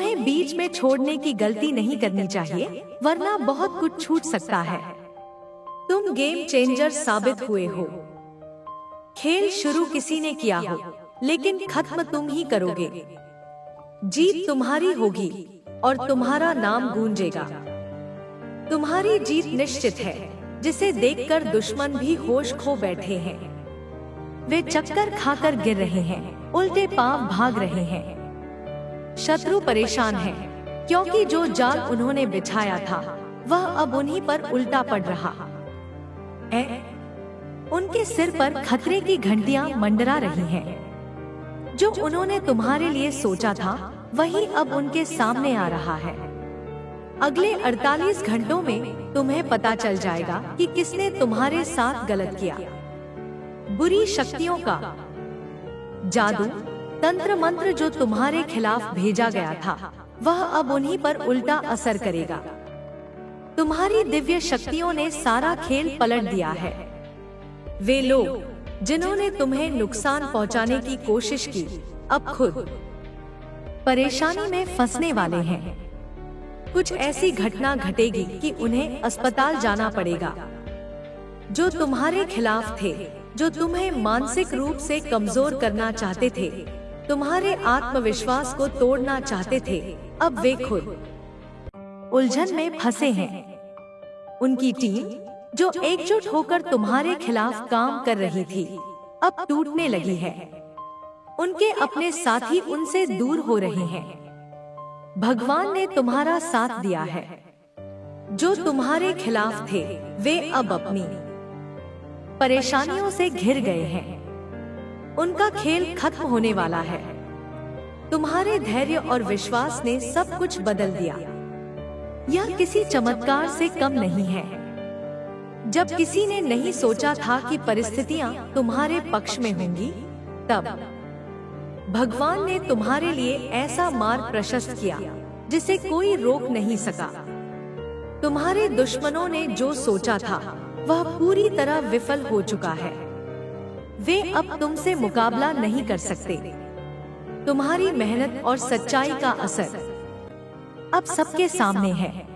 तुम्हें बीच में छोड़ने की गलती नहीं करनी चाहिए, वरना बहुत कुछ छूट सकता है। तुम गेम चेंजर साबित हुए हो। खेल शुरू किसी ने किया हो, लेकिन खत्म तुम ही करोगे। जीत तुम्हारी होगी और तुम्हारा नाम गूंजेगा। तुम्हारी जीत निश्चित है, जिसे देखकर दुश्मन भी होश खो बैठे हैं। वे चक्कर खाकर गिर रहे हैं, उल्टे पांव भाग रहे हैं। शत्रु परेशान है, क्योंकि जो जाल उन्होंने बिछाया था वह अब उन्हीं पर उल्टा पड़ रहा है। उनके सिर पर खतरे की घंटियां मंडरा रही हैं। जो उन्होंने तुम्हारे लिए सोचा था वही अब उनके सामने आ रहा है। अगले 48 घंटों में तुम्हें पता चल जाएगा कि किसने तुम्हारे साथ गलत किया। बुरी शक्तियों का जादू, तंत्र मंत्र जो तुम्हारे खिलाफ भेजा गया था वह अब उन्हीं पर उल्टा असर करेगा। तुम्हारी दिव्य शक्तियों ने सारा खेल पलट दिया है। वे लोग जिन्होंने तुम्हें नुकसान पहुंचाने की कोशिश की, अब खुद परेशानी में फंसने वाले हैं। कुछ ऐसी घटना घटेगी कि उन्हें अस्पताल जाना पड़ेगा। जो तुम्हारे खिलाफ थे, जो तुम्हें मानसिक रूप से कमजोर करना चाहते थे, तुम्हारे आत्मविश्वास को तोड़ना चाहते थे, अब वे खुद उलझन में फंसे हैं। उनकी टीम जो एकजुट होकर तुम्हारे खिलाफ काम कर रही थी, अब टूटने लगी है। उनके अपने साथी उनसे दूर हो रहे हैं। भगवान ने तुम्हारा साथ दिया है। जो तुम्हारे खिलाफ थे, वे अब अपनी परेशानियों से घिर गए हैं। उनका खेल खत्म होने वाला है। तुम्हारे धैर्य और विश्वास ने सब कुछ बदल दिया। यह किसी चमत्कार से कम नहीं है। जब किसी ने नहीं सोचा था कि परिस्थितियां तुम्हारे पक्ष में होंगी, तब भगवान ने तुम्हारे लिए ऐसा मार्ग प्रशस्त किया जिसे कोई रोक नहीं सका। तुम्हारे दुश्मनों ने जो सोचा था वह पूरी तरह विफल हो चुका है। वे अब तुमसे मुकाबला नहीं कर सकते। तुम्हारी मेहनत और सच्चाई का असर अब सबके सामने है।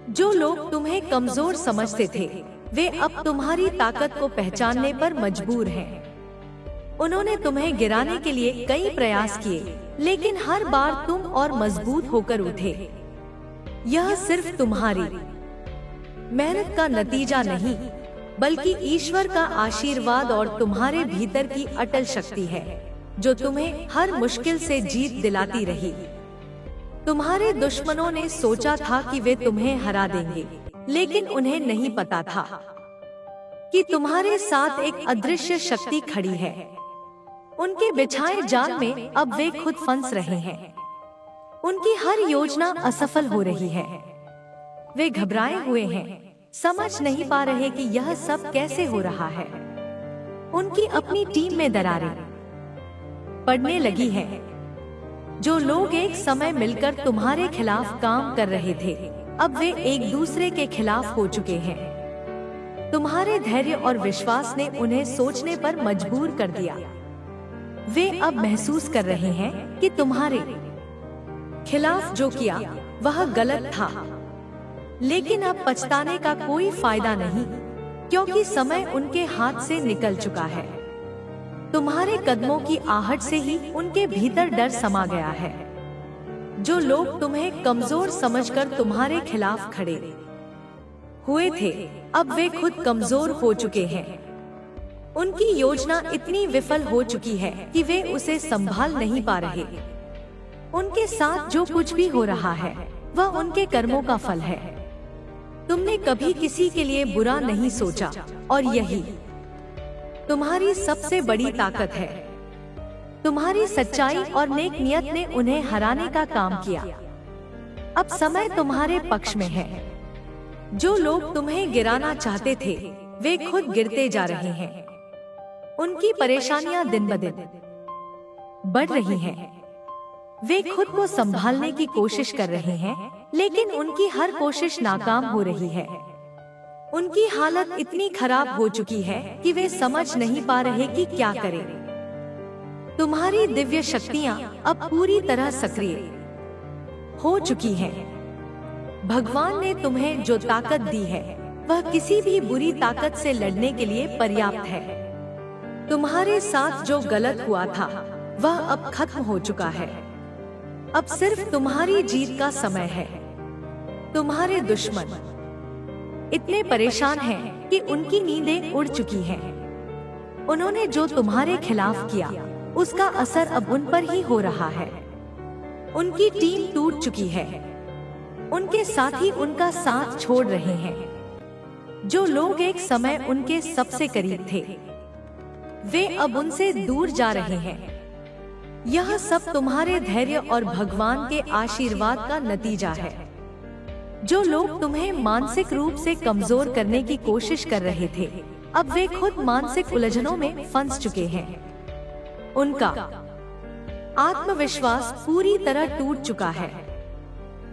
जो लोग तुम्हें कमजोर समझते थे, वे अब तुम्हारी ताकत को पहचानने पर मजबूर हैं। उन्होंने तुम्हें गिराने के लिए कई प्रयास किए, लेकिन हर बार तुम और मजबूत होकर उठे। यह सिर्फ तुम्हारी मेहनत का नतीजा नहीं, बल्कि ईश्वर का आशीर्वाद और तुम्हारे भीतर की अटल शक्ति है, जो तुम्हें हर मुश्किल से जीत दिलाती रही। तुम्हारे दुश्मनों ने सोचा था कि वे तुम्हें हरा देंगे, लेकिन उन्हें नहीं पता था कि तुम्हारे साथ एक अदृश्य शक्ति खड़ी है। उनके बिछाए जाल में अब वे खुद फंस रहे हैं। उनकी हर योजना असफल हो रही है। वे घबराए हुए हैं, समझ नहीं पा रहे कि यह सब कैसे हो रहा है। उनकी अपनी टीम में दरारें पड़ने लगी हैं। जो लोग एक समय मिलकर तुम्हारे खिलाफ काम कर रहे थे, अब वे एक दूसरे के खिलाफ हो चुके हैं। तुम्हारे धैर्य और विश्वास ने उन्हें सोचने पर मजबूर कर दिया। वे अब महसूस कर रहे हैं कि तुम्हारे खिलाफ जो किया वह गलत था, लेकिन अब पछताने का कोई फायदा नहीं, क्योंकि समय उनके हाथ से निकल चुका है। तुम्हारे कदमों की आहट से ही उनके भीतर डर समा गया है। जो लोग तुम्हें कमजोर समझकर तुम्हारे खिलाफ खड़े हुए थे, अब वे खुद कमजोर हो चुके हैं। उनकी योजना इतनी विफल हो चुकी है कि वे उसे संभाल नहीं पा रहे। उनके साथ जो कुछ भी हो रहा है वह उनके कर्मों का फल है। तुमने कभी किसी के लिए बुरा नहीं सोचा, और यही तुम्हारी सबसे बड़ी ताकत है। तुम्हारी सच्चाई और नेक नियत ने उन्हें हराने का काम किया। अब समय तुम्हारे पक्ष में है। जो लोग तुम्हें गिराना चाहते थे, वे खुद गिरते जा रहे हैं। उनकी परेशानियां दिन ब दिन बढ़ रही हैं। वे खुद को संभालने की कोशिश कर रहे हैं, लेकिन उनकी हर कोशिश नाकाम हो रही है। उनकी हालत इतनी खराब हो चुकी है कि वे समझ नहीं पा रहे कि क्या करें। तुम्हारी दिव्य शक्तियां अब पूरी तरह सक्रिय हो चुकी हैं। भगवान ने तुम्हें जो ताकत दी है वह किसी भी बुरी ताकत से लड़ने के लिए पर्याप्त है। तुम्हारे साथ जो गलत हुआ था वह अब खत्म हो चुका है। अब सिर्फ तुम्हारी जीत का समय है। तुम्हारे दुश्मन इतने परेशान हैं कि उनकी नींदें उड़ चुकी हैं। उन्होंने जो तुम्हारे खिलाफ किया उसका असर अब उन पर ही हो रहा है। उनकी टीम टूट चुकी है। उनके साथी उनका साथ छोड़ रहे हैं। जो लोग एक समय उनके सबसे करीब थे वे अब उनसे दूर जा रहे हैं। यह सब तुम्हारे धैर्य और भगवान के आशीर्वाद का नतीजा है। जो लोग तुम्हें मानसिक रूप से कमजोर करने की कोशिश कर रहे थे अब वे खुद मानसिक उलझनों में फंस चुके हैं। उनका आत्मविश्वास पूरी तरह टूट चुका है।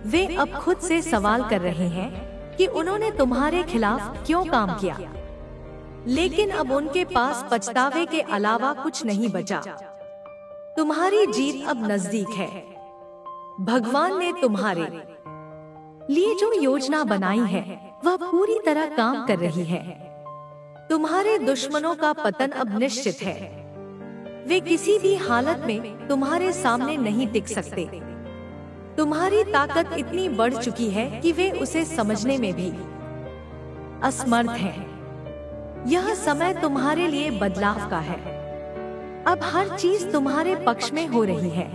वे अब खुद से सवाल कर रहे हैं कि उन्होंने तुम्हारे खिलाफ क्यों काम किया, लेकिन अब उनके पास पछतावे के अलावा कुछ नहीं बचा। तुम्हारी जीत अब नजदीक है। भगवान ने तुम्हारे लिए जो योजना बनाई है वह पूरी तरह काम कर रही है। तुम्हारे दुश्मनों का पतन अब निश्चित है। वे किसी भी हालत में तुम्हारे सामने नहीं टिक सकते। तुम्हारी ताकत इतनी बढ़ चुकी है कि वे उसे समझने में भी असमर्थ हैं। यह समय तुम्हारे लिए बदलाव का है। अब हर चीज तुम्हारे पक्ष में हो रही है।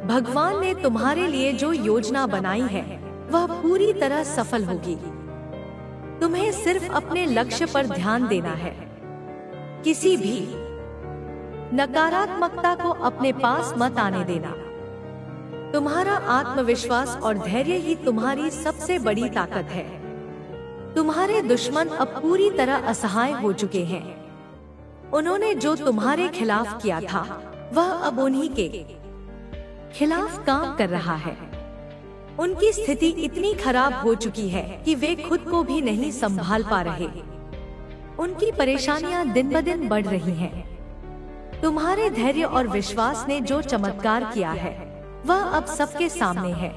भगवान ने तुम्हारे लिए जो योजना बनाई है वह पूरी तरह सफल होगी। तुम्हें सिर्फ अपने लक्ष्य पर ध्यान देना है। किसी भी नकारात्मकता को अपने पास मत आने देना। तुम्हारा आत्मविश्वास और धैर्य ही तुम्हारी सबसे बड़ी ताकत है। तुम्हारे दुश्मन अब पूरी तरह असहाय हो चुके हैं। उन्होंने जो तुम्हारे खिलाफ किया था वह अब उन्हीं के खिलाफ काम कर रहा है। उनकी स्थिति इतनी खराब हो चुकी है कि वे खुद को भी नहीं संभाल पा रहे। उनकी परेशानियां दिन ब दिन बढ़ रही हैं। तुम्हारे धैर्य और विश्वास ने जो चमत्कार किया है वह अब सबके सामने है।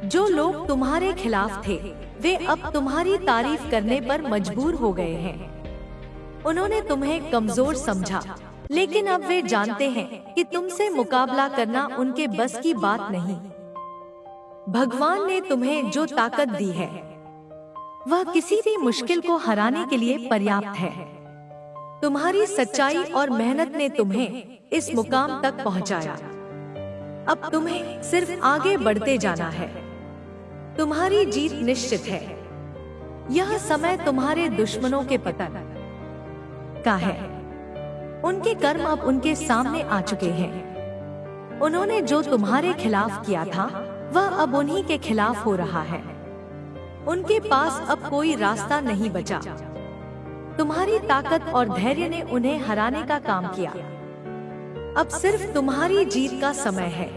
जो लोग तुम्हारे खिलाफ थे वे अब तुम्हारी तारीफ करने पर मजबूर हो गए हैं। उन्होंने तुम्हें कमजोर समझा, लेकिन अब वे जानते हैं कि तुमसे मुकाबला करना उनके बस की बात नहीं। भगवान ने तुम्हें जो ताकत दी है वह किसी भी मुश्किल को हराने के लिए पर्याप्त है। तुम्हारी सच्चाई और मेहनत ने तुम्हें इस मुकाम तक पहुंचाया। अब तुम्हें सिर्फ आगे बढ़ते जाना है। तुम्हारी जीत निश्चित है। यह समय तुम्हारे दुश्मनों के पतन का है। उनके कर्म अब उनके सामने आ चुके हैं। उन्होंने जो तुम्हारे खिलाफ किया था वह अब उन्हीं के खिलाफ हो रहा है। उनके पास अब कोई रास्ता नहीं बचा। तुम्हारी ताकत और धैर्य ने उन्हें हराने का काम किया। अब सिर्फ तुम्हारी जीत का समय है।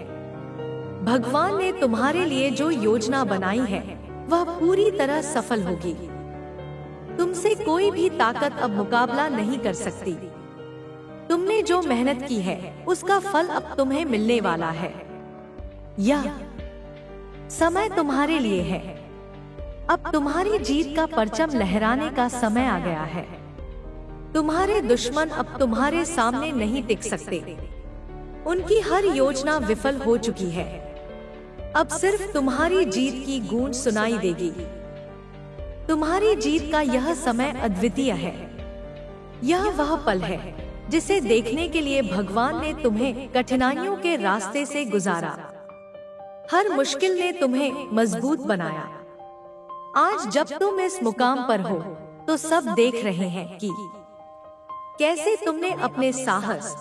भगवान ने तुम्हारे लिए जो योजना बनाई है वह पूरी तरह सफल होगी। तुमसे कोई भी ताकत अब मुकाबला नहीं कर सकती। तुमने जो मेहनत की है उसका फल अब तुम्हें मिलने वाला है। यह समय तुम्हारे लिए है। अब तुम्हारी जीत का परचम लहराने का समय आ गया है। तुम्हारे दुश्मन अब तुम्हारे सामने नहीं टिक सकते। उनकी हर योजना विफल हो चुकी है। अब सिर्फ तुम्हारी जीत की गूंज सुनाई देगी। तुम्हारी जीत का यह समय अद्वितीय है। यह वह पल है जिसे देखने के लिए भगवान ने तुम्हें कठिनाइयों के रास्ते से गुजारा। हर मुश्किल ने तुम्हें मजबूत बनाया। आज जब तुम इस मुकाम पर हो तो सब देख रहे हैं कि कैसे तुमने अपने साहस,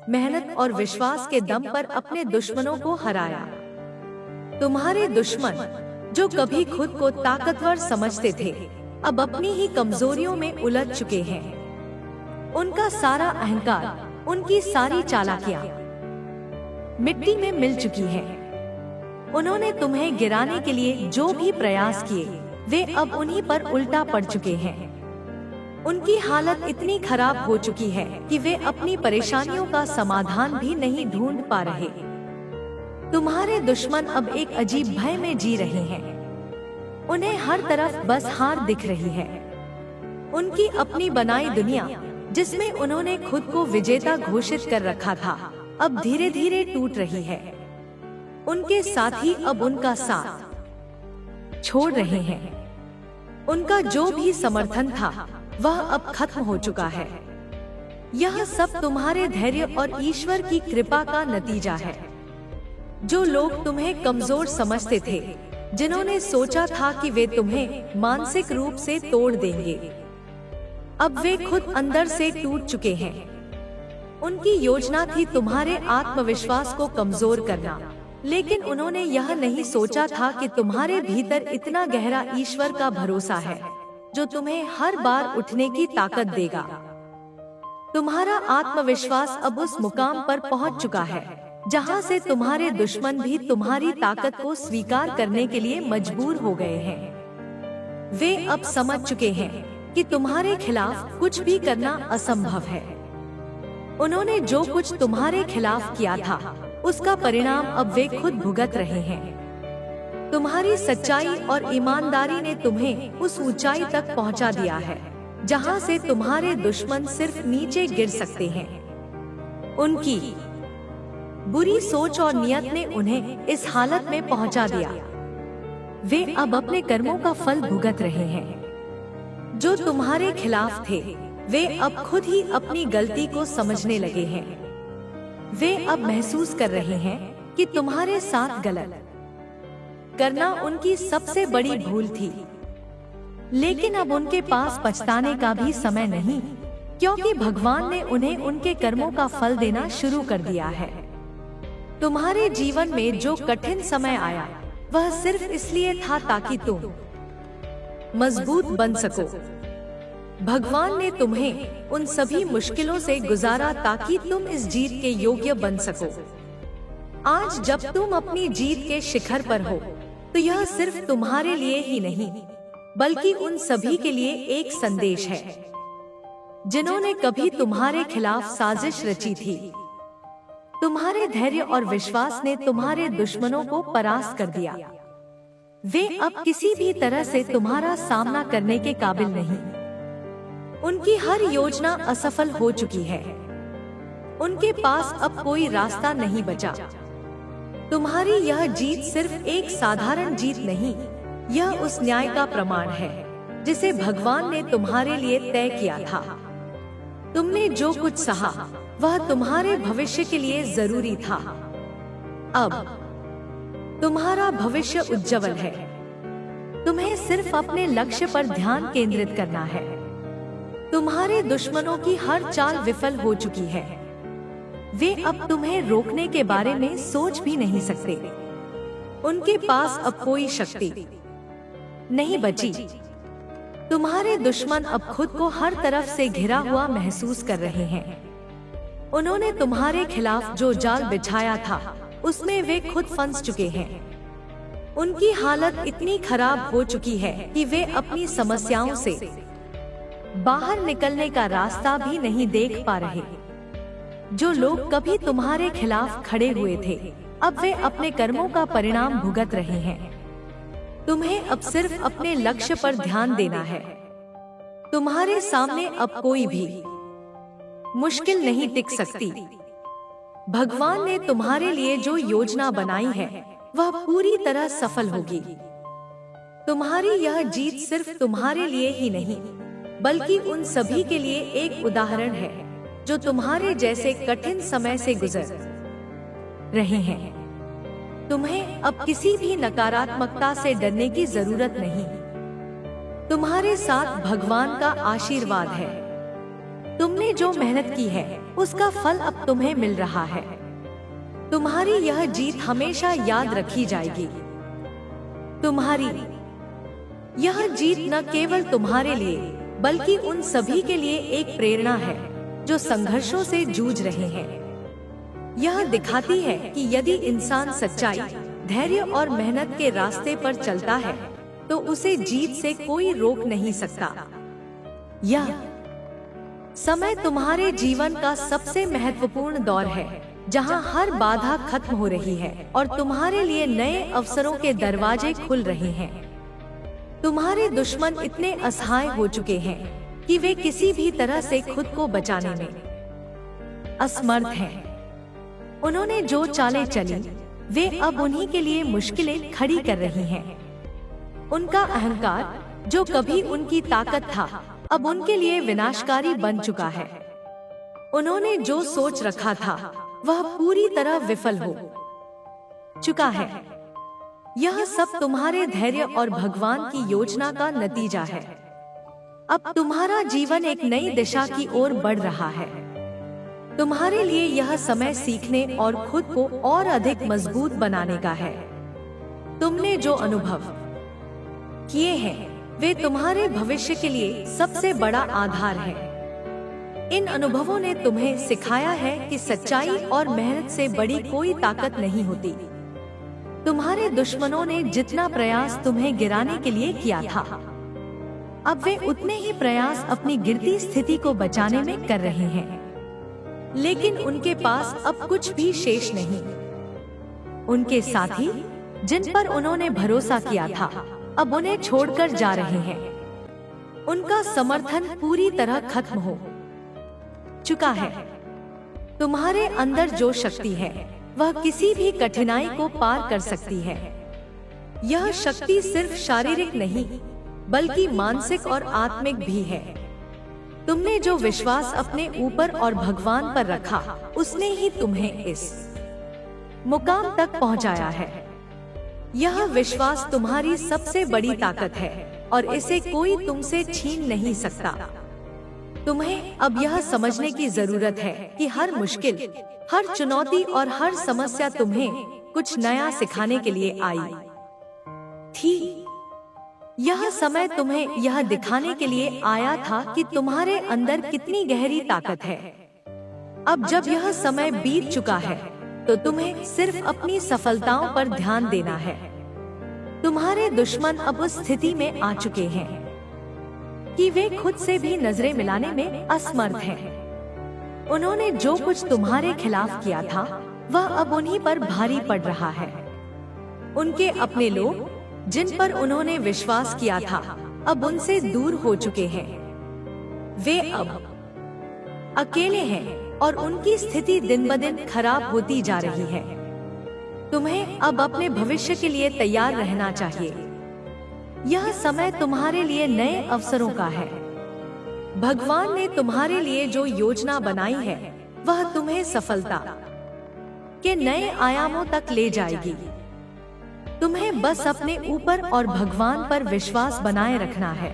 मेहनत और विश्वास के दम पर अपने दुश्मनों को हराया। तुम्हारे दुश्मन जो कभी खुद को ताकतवर समझते थे अब अपनी ही कमजोरियों में उलझ चुके हैं। उनका सारा अहंकार, उनकी सारी चालाकियां मिट्टी में मिल चुकी हैं। उन्होंने तुम्हें गिराने के लिए जो भी प्रयास किए वे अब उन्हीं पर उल्टा पड़ चुके हैं। उनकी हालत इतनी खराब हो चुकी है कि वे अपनी परेशानियों का समाधान भी नहीं ढूंढ पा रहे। तुम्हारे दुश्मन अब एक अजीब भय में जी रहे हैं। उन्हें हर तरफ बस हार दिख रही है। उनकी अपनी बनाई दुनिया, जिसमें उन्होंने खुद को विजेता घोषित कर रखा था, अब धीरे धीरे टूट रही है। उनके साथी अब उनका साथ छोड़ रहे हैं। उनका जो भी समर्थन था वह अब खत्म हो चुका है। यह सब तुम्हारे धैर्य और ईश्वर की कृपा का नतीजा है। जो लोग तुम्हें कमजोर समझते थे, जिन्होंने सोचा था कि वे तुम्हें मानसिक रूप से तोड़ देंगे, अब वे खुद अंदर से टूट चुके हैं। उनकी योजना थी तुम्हारे आत्मविश्वास को कमजोर करना, लेकिन उन्होंने यह नहीं सोचा था कि तुम्हारे भीतर इतना गहरा ईश्वर का भरोसा है, जो तुम्हें हर बार उठने की ताकत देगा। तुम्हारा आत्मविश्वास अब उस मुकाम पर पहुंच चुका है, जहां से तुम्हारे दुश्मन भी तुम्हारी ताकत को स्वीकार करने के लिए मजबूर हो गए हैं। वे अब समझ चुके हैं कि तुम्हारे खिलाफ कुछ भी करना असंभव है। उन्होंने जो कुछ तुम्हारे खिलाफ किया था, उसका परिणाम अब वे खुद भुगत रहे हैं। तुम्हारी सच्चाई और ईमानदारी ने तुम्हें उस ऊंचाई तक पहुंचा दिया है, जहां से तुम्हारे दुश्मन सिर्फ नीचे गिर सकते हैं। उनकी बुरी सोच और नियत ने उन्हें इस हालत में पहुंचा दिया। वे अब अपने कर्मों का फल भुगत रहे हैं। जो तुम्हारे खिलाफ थे, वे अब खुद ही अपनी गलती को समझने लगे हैं। वे अब महसूस कर रहे हैं कि तुम्हारे साथ गलत करना उनकी सबसे बड़ी भूल थी। लेकिन अब उनके पास पछताने का भी समय नहीं, क्योंकि भगवान ने उन्हें उनके कर्मों का फल देना शुरू कर दिया है। तुम्हारे जीवन में जो कठिन समय आया, वह सिर्फ इसलिए था ताकि तुम मजबूत बन सको। भगवान ने तुम्हें उन सभी मुश्किलों से गुजारा ताकि तुम इस जीत के योग्य बन सको। आज जब तुम अपनी जीत के शिखर पर हो, तो यह सिर्फ तुम्हारे लिए ही नहीं, बल्कि उन सभी के लिए एक संदेश है, जिन्होंने कभी तुम्हारे खिलाफ साजिश रची थी। तुम्हारे धैर्य और विश्वास ने तुम्हारे दुश्मनों को परास्त कर दिया। वे अब किसी भी तरह से तुम्हारा सामना करने के काबिल नहीं। उनकी हर योजना असफल हो चुकी है। उनके पास अब कोई रास्ता नहीं बचा। तुम्हारी यह जीत सिर्फ एक साधारण जीत नहीं, यह उस न्याय का प्रमाण है जिसे भगवान ने तुम्हारे लिए तय किया था। तुमने जो कुछ सहा, वह तुम्हारे भविष्य के लिए जरूरी था। अब तुम्हारा भविष्य उज्जवल है। तुम्हें सिर्फ अपने लक्ष्य पर ध्यान केंद्रित करना है। तुम्हारे दुश्मनों की हर चाल विफल हो चुकी है। वे अब तुम्हें रोकने के बारे में सोच भी नहीं सकते। उनके पास अब कोई शक्ति नहीं बची। तुम्हारे दुश्मन अब खुद को हर तरफ से घिरा हुआ महसूस कर रहे हैं। उन्होंने तुम्हारे खिलाफ जो जाल बिछाया था, उसमें वे खुद फंस चुके हैं। उनकी हालत इतनी खराब हो चुकी है कि वे अपनी समस्याओं से बाहर निकलने का रास्ता भी नहीं देख पा रहे। जो लोग कभी तुम्हारे खिलाफ खड़े हुए थे, अब वे अपने कर्मों का परिणाम भुगत रहे हैं। तुम्हें अब सिर्फ अपने लक्ष्य पर ध्यान देना है। तुम्हारे सामने अब कोई भी मुश्किल नहीं टिक सकती। भगवान ने तुम्हारे लिए जो योजना बनाई है, वह पूरी तरह सफल होगी। तुम्हारी यह जीत सिर्फ तुम्हारे लिए ही नहीं, बल्कि उन सभी के लिए एक उदाहरण है जो तुम्हारे जैसे कठिन समय से गुजर रहे हैं। तुम्हें अब किसी भी नकारात्मकता से डरने की जरूरत नहीं। तुम्हारे साथ भगवान का आशीर्वाद है। तुमने जो मेहनत की है, उसका फल अब तुम्हें मिल रहा है। तुम्हारी यह जीत हमेशा याद रखी जाएगी। तुम्हारी यह जीत न केवल तुम्हारे लिए, बल्कि उन सभी के लिए एक प्रेरणा है जो संघर्षों से जूझ रहे हैं। यह दिखाती है कि यदि इंसान सच्चाई, धैर्य और मेहनत के रास्ते पर चलता है, तो उसे जीत से कोई रोक नहीं सकता। यह समय तुम्हारे जीवन का सबसे महत्वपूर्ण दौर है, जहां हर बाधा खत्म हो रही है और तुम्हारे लिए नए अवसरों के दरवाजे खुल रहे हैं। तुम्हारे दुश्मन इतने असहाय हो चुके हैं कि वे किसी भी तरह से खुद को बचाने में असमर्थ हैं। उन्होंने जो चालें चली, वे अब उन्हीं के लिए मुश्किलें खड़ी कर रही हैं। उनका अहंकार, जो कभी उनकी ताकत था, अब उनके लिए विनाशकारी बन चुका है। उन्होंने जो सोच रखा था, वह पूरी तरह विफल हो चुका है। यह सब तुम्हारे धैर्य और भगवान की योजना का नतीजा है। अब तुम्हारा जीवन एक नई दिशा की ओर बढ़ रहा है। तुम्हारे लिए यह समय सीखने और खुद को और अधिक मजबूत बनाने का है। तुमने जो अनुभव किए हैं, वे तुम्हारे भविष्य के लिए सबसे बड़ा आधार है। इन अनुभवों ने तुम्हें सिखाया है कि सच्चाई और मेहनत से बड़ी कोई ताकत नहीं होती। तुम्हारे दुश्मनों ने जितना प्रयास तुम्हें गिराने के लिए किया था, अब वे उतने ही प्रयास अपनी गिरती स्थिति को बचाने में कर रहे हैं। लेकिन उनके पास अब कुछ भी शेष नहीं। उनके साथी, जिन पर उन्होंने भरोसा किया था, अब उन्हें छोड़कर जा रहे हैं। उनका समर्थन पूरी तरह खत्म हो चुका है। तुम्हारे अंदर जो शक्ति है, वह किसी भी कठिनाई को पार कर सकती है। यह शक्ति सिर्फ शारीरिक नहीं, बल्कि मानसिक और आत्मिक भी है। तुमने जो विश्वास अपने ऊपर और भगवान पर रखा, उसने ही तुम्हें इस मुकाम तक पहुंचाया है। यह विश्वास तुम्हारी सबसे बड़ी ताकत है और इसे कोई तुमसे छीन नहीं सकता। तुम्हें अब यह समझने की जरूरत है कि हर मुश्किल, हर चुनौती और हर समस्या तुम्हें कुछ नया सिखाने के लिए आई थी। यह समय तुम्हें यह दिखाने के लिए आया था कि तुम्हारे अंदर कितनी गहरी ताकत है। अब जब यह समय बीत चुका है, तो तुम्हें सिर्फ अपनी सफलताओं पर ध्यान देना है। तुम्हारे दुश्मन अब उस स्थिति में आ चुके हैं कि वे खुद से भी नजरें मिलाने में असमर्थ हैं। उन्होंने जो कुछ तुम्हारे खिलाफ किया था, वह अब उन्हीं पर भारी पड़ रहा है। उनके अपने लोग, जिन पर उन्होंने विश्वास किया था, अब उनसे दूर हो चुके हैं। वे अब अकेले हैं और उनकी स्थिति दिन ब दिन खराब होती जा रही है। तुम्हें अब अपने भविष्य के लिए तैयार रहना चाहिए। यह समय तुम्हारे लिए नए अवसरों का है। भगवान ने तुम्हारे लिए जो योजना बनाई है, वह तुम्हें सफलता के नए आयामों तक ले जाएगी। तुम्हें बस अपने ऊपर और भगवान पर विश्वास बनाए रखना है।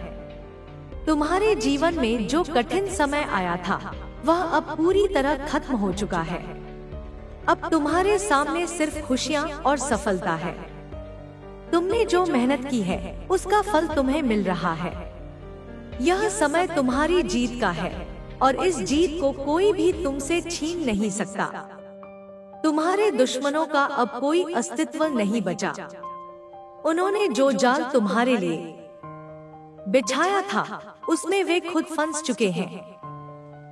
तुम्हारे जीवन में जो कठिन समय आया था, वह अब पूरी तरह खत्म हो चुका है। अब तुम्हारे सामने सिर्फ खुशियां और सफलता है। तुमने जो मेहनत की है, उसका फल तुम्हें मिल रहा है। यह समय तुम्हारी जीत का है और इस जीत को कोई भी तुमसे छीन नहीं सकता। तुम्हारे दुश्मनों का अब कोई अस्तित्व नहीं बचा। उन्होंने जो जाल तुम्हारे लिए बिछाया था, उसमें वे खुद फंस चुके हैं।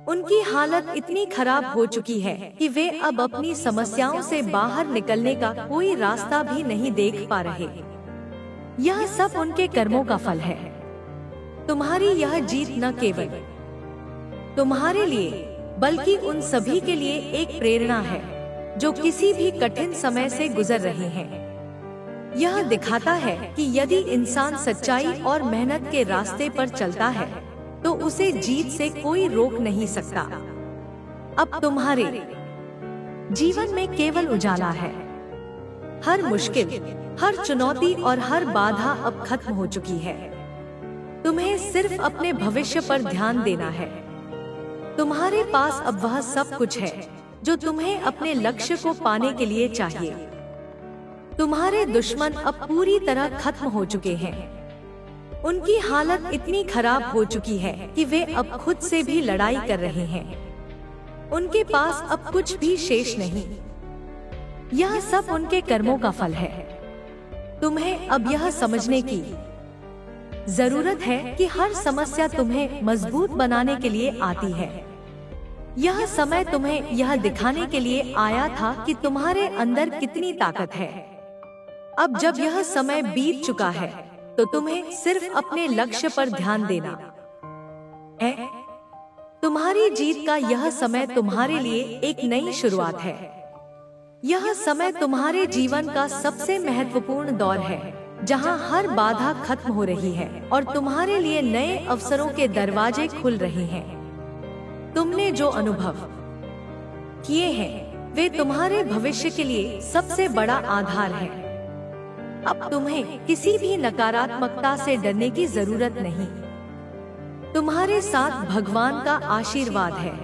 उनकी हालत इतनी खराब हो चुकी है कि वे अब अपनी समस्याओं से बाहर निकलने का कोई रास्ता भी नहीं देख पा रहे। यह सब उनके कर्मों का फल है। तुम्हारी यह जीत न केवल तुम्हारे लिए, बल्कि उन सभी के लिए एक प्रेरणा है, जो किसी भी कठिन समय से गुजर रहे हैं। यह दिखाता है कि यदि इंसान सच्चाई और मेहनत के रास्ते पर चलता है, तो उसे जीत से कोई रोक नहीं सकता। अब तुम्हारे जीवन में केवल उजाला है। हर मुश्किल, हर चुनौती और हर बाधा अब खत्म हो चुकी है। तुम्हें सिर्फ अपने भविष्य पर ध्यान देना है। तुम्हारे पास अब वह सब कुछ है जो तुम्हें अपने लक्ष्य को पाने के लिए चाहिए। तुम्हारे दुश्मन अब पूरी तरह खत्म हो चुके हैं। उनकी हालत इतनी खराब हो चुकी है कि वे अब खुद से भी लड़ाई कर रहे हैं। उनके पास अब कुछ भी शेष नहीं। यह सब उनके कर्मों का फल है। तुम्हें अब यह समझने की जरूरत है कि हर समस्या तुम्हें मजबूत बनाने के लिए आती है। यह समय तुम्हें यह दिखाने के लिए आया था कि तुम्हारे अंदर कितनी ताकत है। अब जब यह समय बीत चुका है तो तुम्हें सिर्फ अपने लक्ष्य पर ध्यान देना है। तुम्हारी जीत का यह समय तुम्हारे लिए एक नई शुरुआत है। यह समय तुम्हारे जीवन का सबसे महत्वपूर्ण दौर है, जहां हर बाधा खत्म हो रही है और तुम्हारे लिए नए अवसरों के दरवाजे खुल रहे हैं। तुमने जो अनुभव किए हैं वे तुम्हारे भविष्य के लिए सबसे बड़ा आधार है। अब तुम्हें किसी भी नकारात्मकता से डरने की जरूरत नहीं। तुम्हारे साथ भगवान का आशीर्वाद है।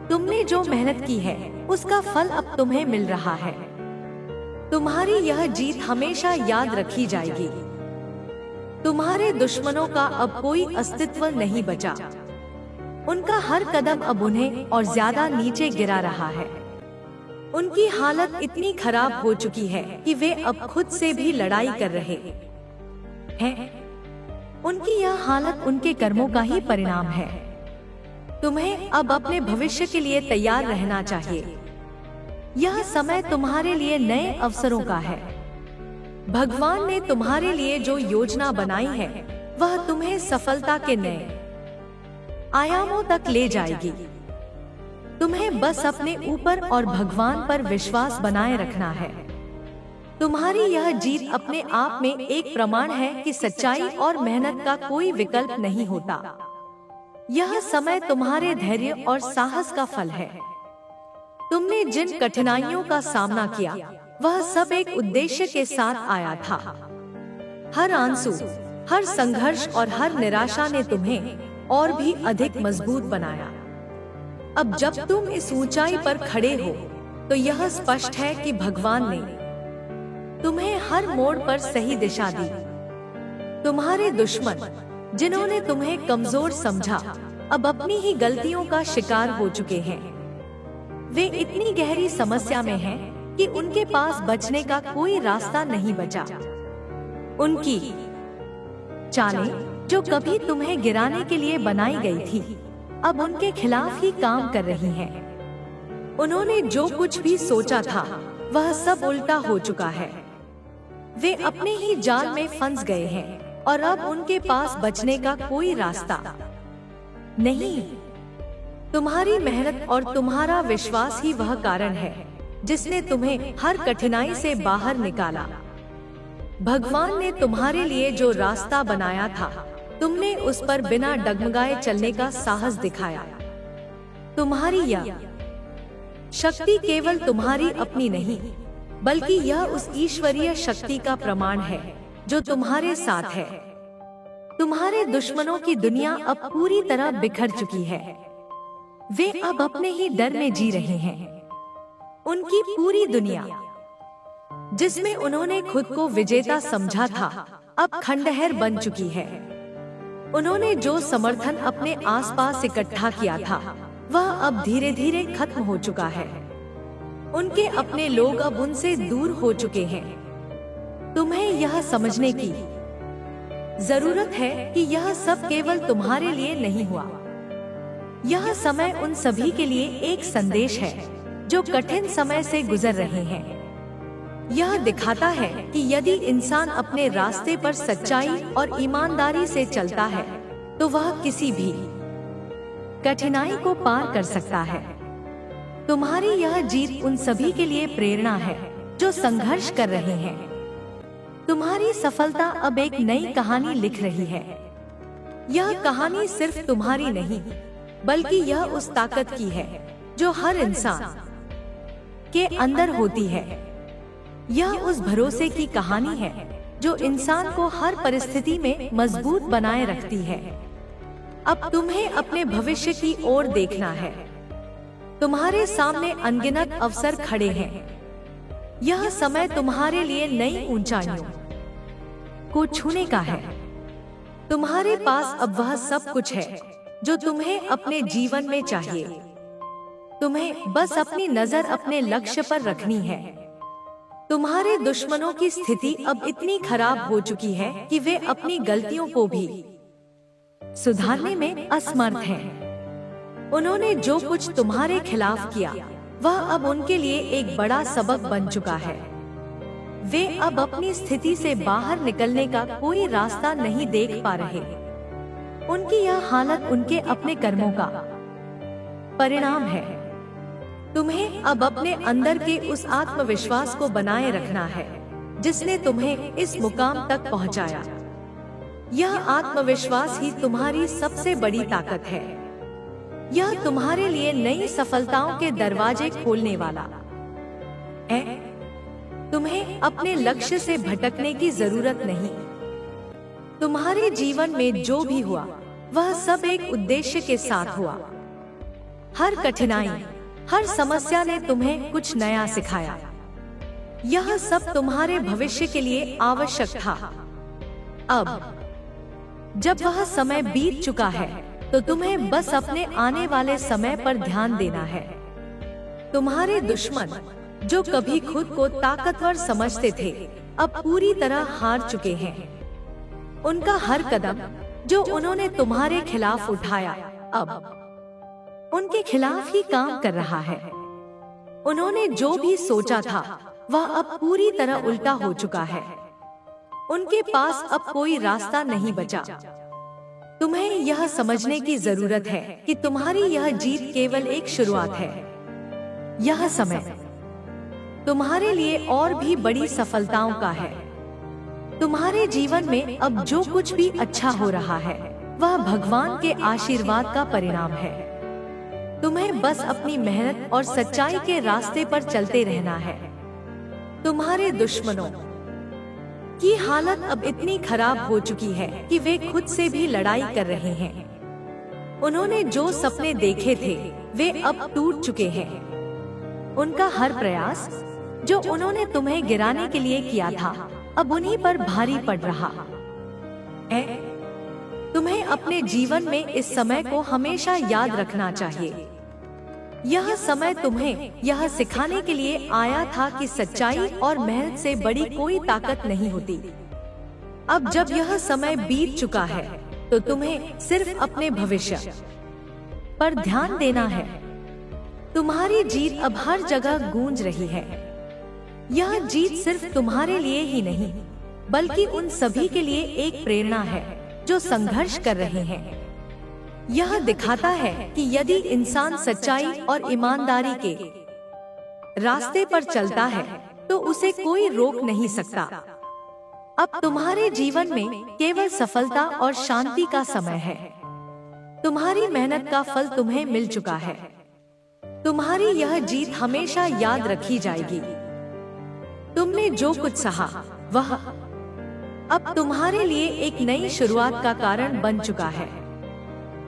तुमने जो मेहनत की है उसका फल अब तुम्हें मिल रहा है। तुम्हारी यह जीत हमेशा याद रखी जाएगी। तुम्हारे दुश्मनों का अब कोई अस्तित्व नहीं बचा। उनका हर कदम अब उन्हें और ज्यादा नीचे गिरा रहा है। उनकी हालत इतनी खराब हो चुकी है कि वे अब खुद से भी लड़ाई कर रहे हैं। उनकी यह हालत उनके कर्मों का ही परिणाम है। तुम्हें अब अपने भविष्य के लिए तैयार रहना चाहिए। यह समय तुम्हारे लिए नए अवसरों का है। भगवान ने तुम्हारे लिए जो योजना बनाई है वह तुम्हें सफलता के नए आयामों तक ले जाएगी। तुम्हें बस अपने ऊपर और भगवान पर विश्वास बनाए रखना है। तुम्हारी यह जीत अपने आप में एक प्रमाण है कि सच्चाई और मेहनत का कोई विकल्प नहीं होता। यह समय तुम्हारे धैर्य और साहस का फल है। तुमने जिन कठिनाइयों का सामना किया वह सब एक उद्देश्य के साथ आया था। हर आंसू, हर संघर्ष और हर निराशा ने तुम्हें और भी अधिक मजबूत बनाया। अब जब तुम इस ऊंचाई पर खड़े हो तो यह स्पष्ट है कि भगवान ने तुम्हें हर मोड़ पर सही दिशा दी। तुम्हारे दुश्मन जिन्होंने तुम्हें कमजोर समझा अब अपनी ही गलतियों का शिकार हो चुके हैं। वे इतनी गहरी समस्या में हैं कि उनके पास बचने का कोई रास्ता नहीं बचा। उनकी चालें जो कभी तुम्हें गिराने के लिए बनाई गई थी अब उनके खिलाफ ही काम कर रही हैं। उन्होंने जो कुछ भी सोचा था वह सब उल्टा हो चुका है। वे अपने ही जाल में फंस गए हैं और अब उनके पास बचने का कोई रास्ता नहीं। तुम्हारी मेहनत और तुम्हारा विश्वास ही वह कारण है जिसने तुम्हें हर कठिनाई से बाहर निकाला। भगवान ने तुम्हारे लिए जो रास्ता बनाया था तुमने उस पर बिना डगमगाए चलने का साहस दिखाया। तुम्हारी यह शक्ति केवल तुम्हारी अपनी नहीं बल्कि यह उस ईश्वरीय शक्ति का प्रमाण है जो तुम्हारे साथ है। तुम्हारे दुश्मनों की दुनिया अब पूरी तरह बिखर चुकी है। वे अब अपने ही डर में जी रहे हैं। उनकी पूरी दुनिया जिसमें उन्होंने खुद को विजेता समझा था अब खंडहर बन चुकी है। उन्होंने जो समर्थन अपने आसपास इकट्ठा किया था वह अब धीरे धीरे खत्म हो चुका है। उनके अपने लोग अब उनसे दूर हो चुके हैं। तुम्हें यह समझने की जरूरत है कि यह सब केवल तुम्हारे लिए नहीं हुआ। यह समय उन सभी के लिए एक संदेश है जो कठिन समय से गुजर रहे हैं। यह दिखाता है कि यदि इंसान अपने रास्ते पर सच्चाई और ईमानदारी से चलता है तो वह किसी भी कठिनाई को पार कर सकता है। तुम्हारी यह जीत उन सभी के लिए प्रेरणा है जो संघर्ष कर रहे हैं। तुम्हारी सफलता अब एक नई कहानी लिख रही है। यह कहानी सिर्फ तुम्हारी नहीं बल्कि यह उस ताकत की है जो हर इंसान के अंदर होती है। यह उस भरोसे की कहानी है जो इंसान को हर परिस्थिति में मजबूत बनाए रखती है। अब तुम्हें अपने भविष्य की ओर देखना है। तुम्हारे सामने अनगिनत अवसर खड़े हैं। यह समय तुम्हारे लिए नई ऊंचाइयों को छूने का है। तुम्हारे पास अब वह सब कुछ है जो तुम्हें अपने जीवन में चाहिए। तुम्हें बस अपनी नजर अपने लक्ष्य पर रखनी है। तुम्हारे दुश्मनों की स्थिति अब इतनी खराब हो चुकी है कि वे अपनी गलतियों को भी सुधारने में असमर्थ हैं। उन्होंने जो कुछ तुम्हारे खिलाफ किया वह अब उनके लिए एक बड़ा सबक बन चुका है। वे अब अपनी स्थिति से बाहर निकलने का कोई रास्ता नहीं देख पा रहे। उनकी यह हालत उनके अपने कर्मों का परिणाम है। तुम्हें अब अपने अंदर के उस आत्मविश्वास को बनाए रखना है जिसने तुम्हें इस मुकाम तक पहुंचाया। यह आत्मविश्वास ही तुम्हारी सबसे बड़ी ताकत है। यह तुम्हारे लिए नई सफलताओं के दरवाजे खोलने वाला है। तुम्हें अपने लक्ष्य से भटकने की जरूरत नहीं। तुम्हारे जीवन में जो भी हुआ वह सब एक उद्देश्य के साथ हुआ। हर कठिनाई, हर समस्या ने तुम्हें कुछ नया सिखाया। यह सब तुम्हारे भविष्य के लिए आवश्यक था। अब जब वह समय बीत चुका है तो तुम्हें बस अपने आने वाले समय पर ध्यान देना है। तुम्हारे दुश्मन जो कभी खुद को ताकतवर समझते थे अब पूरी तरह हार चुके हैं। उनका हर कदम जो उन्होंने तुम्हारे खिलाफ उठाया अब उनके खिलाफ ही काम कर रहा है। उन्होंने जो भी सोचा था वह अब पूरी तरह उल्टा हो चुका है। उनके पास अब कोई रास्ता नहीं बचा। तुम्हें यह समझने की जरूरत है कि तुम्हारी यह जीत केवल एक शुरुआत है। यह समय तुम्हारे लिए और भी बड़ी सफलताओं का है। तुम्हारे जीवन में अब जो कुछ भी अच्छा हो रहा है वह भगवान के आशीर्वाद का परिणाम है। तुम्हें बस अपनी मेहनत और सच्चाई के रास्ते पर चलते रहना है। तुम्हारे दुश्मनों की हालत अब इतनी खराब हो चुकी है कि वे खुद से भी लड़ाई कर रहे हैं। उन्होंने जो सपने देखे थे वे अब टूट चुके हैं। उनका हर प्रयास जो उन्होंने तुम्हें गिराने के लिए किया था अब उन्हीं पर भारी पड़ रहा है। तुम्हें अपने जीवन में इस समय को हमेशा याद रखना चाहिए। यह समय तुम्हें यह सिखाने के लिए आया था कि सच्चाई और मेहनत से बड़ी कोई ताकत नहीं होती। अब जब यह समय बीत चुका है तो तुम्हें सिर्फ अपने भविष्य पर ध्यान देना है। तुम्हारी जीत अब हर जगह गूंज रही है। यह जीत सिर्फ तुम्हारे लिए ही नहीं बल्कि उन सभी के लिए एक प्रेरणा है जो संघर्ष कर रहे हैं। यह दिखाता है कि यदि इंसान सच्चाई और ईमानदारी के रास्ते पर चलता है तो उसे कोई रोक नहीं सकता। अब तुम्हारे जीवन में केवल सफलता और शांति का समय है। तुम्हारी मेहनत का फल तुम्हें मिल चुका है। तुम्हारी यह जीत हमेशा याद रखी जाएगी। तुमने जो कुछ सहा वह अब तुम्हारे लिए एक नई शुरुआत का कारण बन चुका है।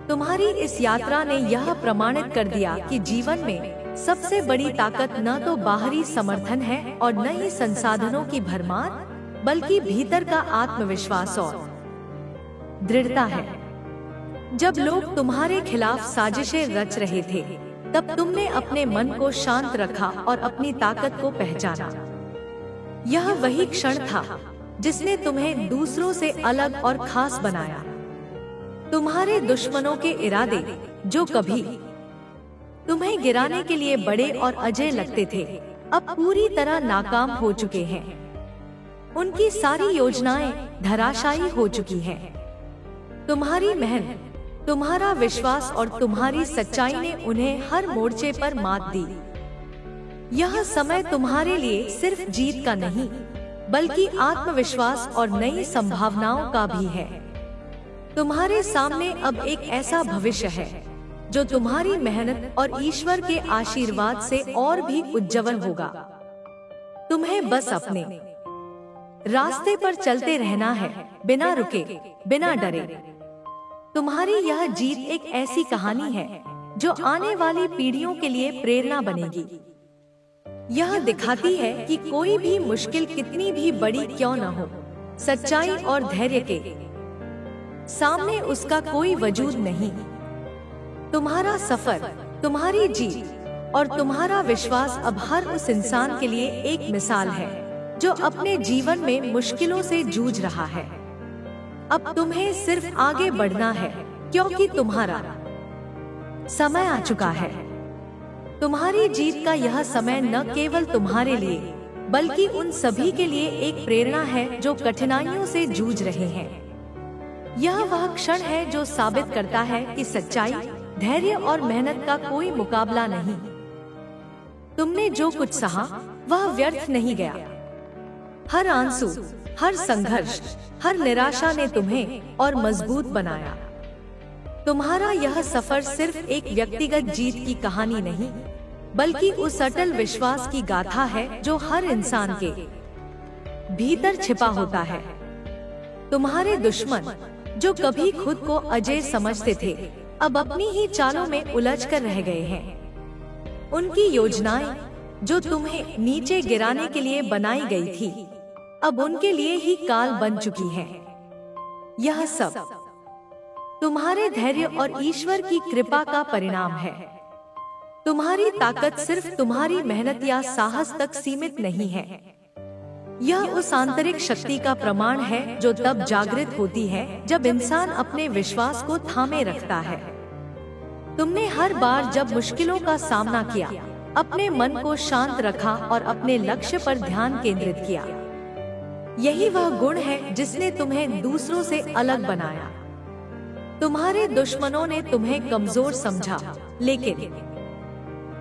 तुम्हारी इस यात्रा ने यह प्रमाणित कर दिया कि जीवन में सबसे बड़ी ताकत न तो बाहरी समर्थन है और न ही संसाधनों की भरमार बल्कि भीतर का आत्मविश्वास और दृढ़ता है। जब लोग तुम्हारे खिलाफ साजिशें रच रहे थे तब तुमने अपने मन को शांत रखा और अपनी ताकत को पहचाना। यह वही क्षण था जिसने तुम्हें दूसरों से अलग और खास बनाया। तुम्हारे दुश्मनों के इरादे जो कभी तुम्हें गिराने के लिए बड़े और अजय लगते थे अब पूरी तरह नाकाम हो चुके हैं। उनकी सारी योजनाएं धराशायी हो चुकी हैं। तुम्हारी मेहनत, तुम्हारा विश्वास और तुम्हारी सच्चाई ने उन्हें हर मोर्चे पर मात दी। यह समय तुम्हारे लिए सिर्फ जीत का नहीं बल्कि आत्मविश्वास और नई संभावनाओं का भी है। तुम्हारे सामने अब एक ऐसा भविष्य है जो तुम्हारी मेहनत और ईश्वर के आशीर्वाद से और भी उज्जवल होगा। तुम्हें बस अपने रास्ते पर चलते रहना है, बिना रुके, बिना डरे। तुम्हारी यह जीत एक ऐसी कहानी है जो आने वाली पीढ़ियों के लिए प्रेरणा बनेगी। यह दिखाती है कि कोई भी मुश्किल कितनी भी बड़ी क्यों न हो, सच्चाई और धैर्य के सामने उसका कोई वजूद नहीं। तुम्हारा सफर, तुम्हारी जीत और तुम्हारा विश्वास अब हर उस इंसान के लिए एक मिसाल है जो अपने जीवन में मुश्किलों से जूझ रहा है। अब तुम्हें सिर्फ आगे बढ़ना है क्योंकि तुम्हारा समय आ चुका है। तुम्हारी जीत का यह समय न केवल तुम्हारे लिए बल्कि उन सभी के लिए एक प्रेरणा है जो कठिनाइयों से जूझ रहे हैं। यह वह क्षण है जो साबित करता है कि सच्चाई, धैर्य और मेहनत का कोई मुकाबला नहीं। तुमने जो कुछ सहा वह व्यर्थ नहीं गया। हर आंसू, हर संघर्ष, हर निराशा ने तुम्हें और मजबूत बनाया। तुम्हारा यह सफर सिर्फ एक व्यक्तिगत जीत की कहानी नहीं, बल्कि उस अटल विश्वास की गाथा है जो हर इंसान के भीतर छिपा होता है। तुम्हारे दुश्मन, जो कभी खुद को अजय समझते थे, अब अपनी ही चालों में उलझ कर रह गए हैं। उनकी योजनाएं, जो तुम्हें नीचे गिराने के लिए बनाई गई थी, अब उनके लिए ही काल बन चुकी हैं। यह सब तुम्हारे धैर्य और ईश्वर की कृपा का परिणाम है। तुम्हारी ताकत सिर्फ तुम्हारी मेहनत या साहस तक सीमित नहीं है। यह उस आंतरिक शक्ति का प्रमाण है जो तब जागृत होती है जब इंसान अपने विश्वास को थामे रखता है। तुमने हर बार जब मुश्किलों का सामना किया, अपने मन को शांत रखा और अपने लक्ष्य पर ध्यान केंद्रित किया। यही वह गुण है जिसने तुम्हें दूसरों से अलग बनाया। तुम्हारे दुश्मनों ने तुम्हें कमजोर समझा, लेकिन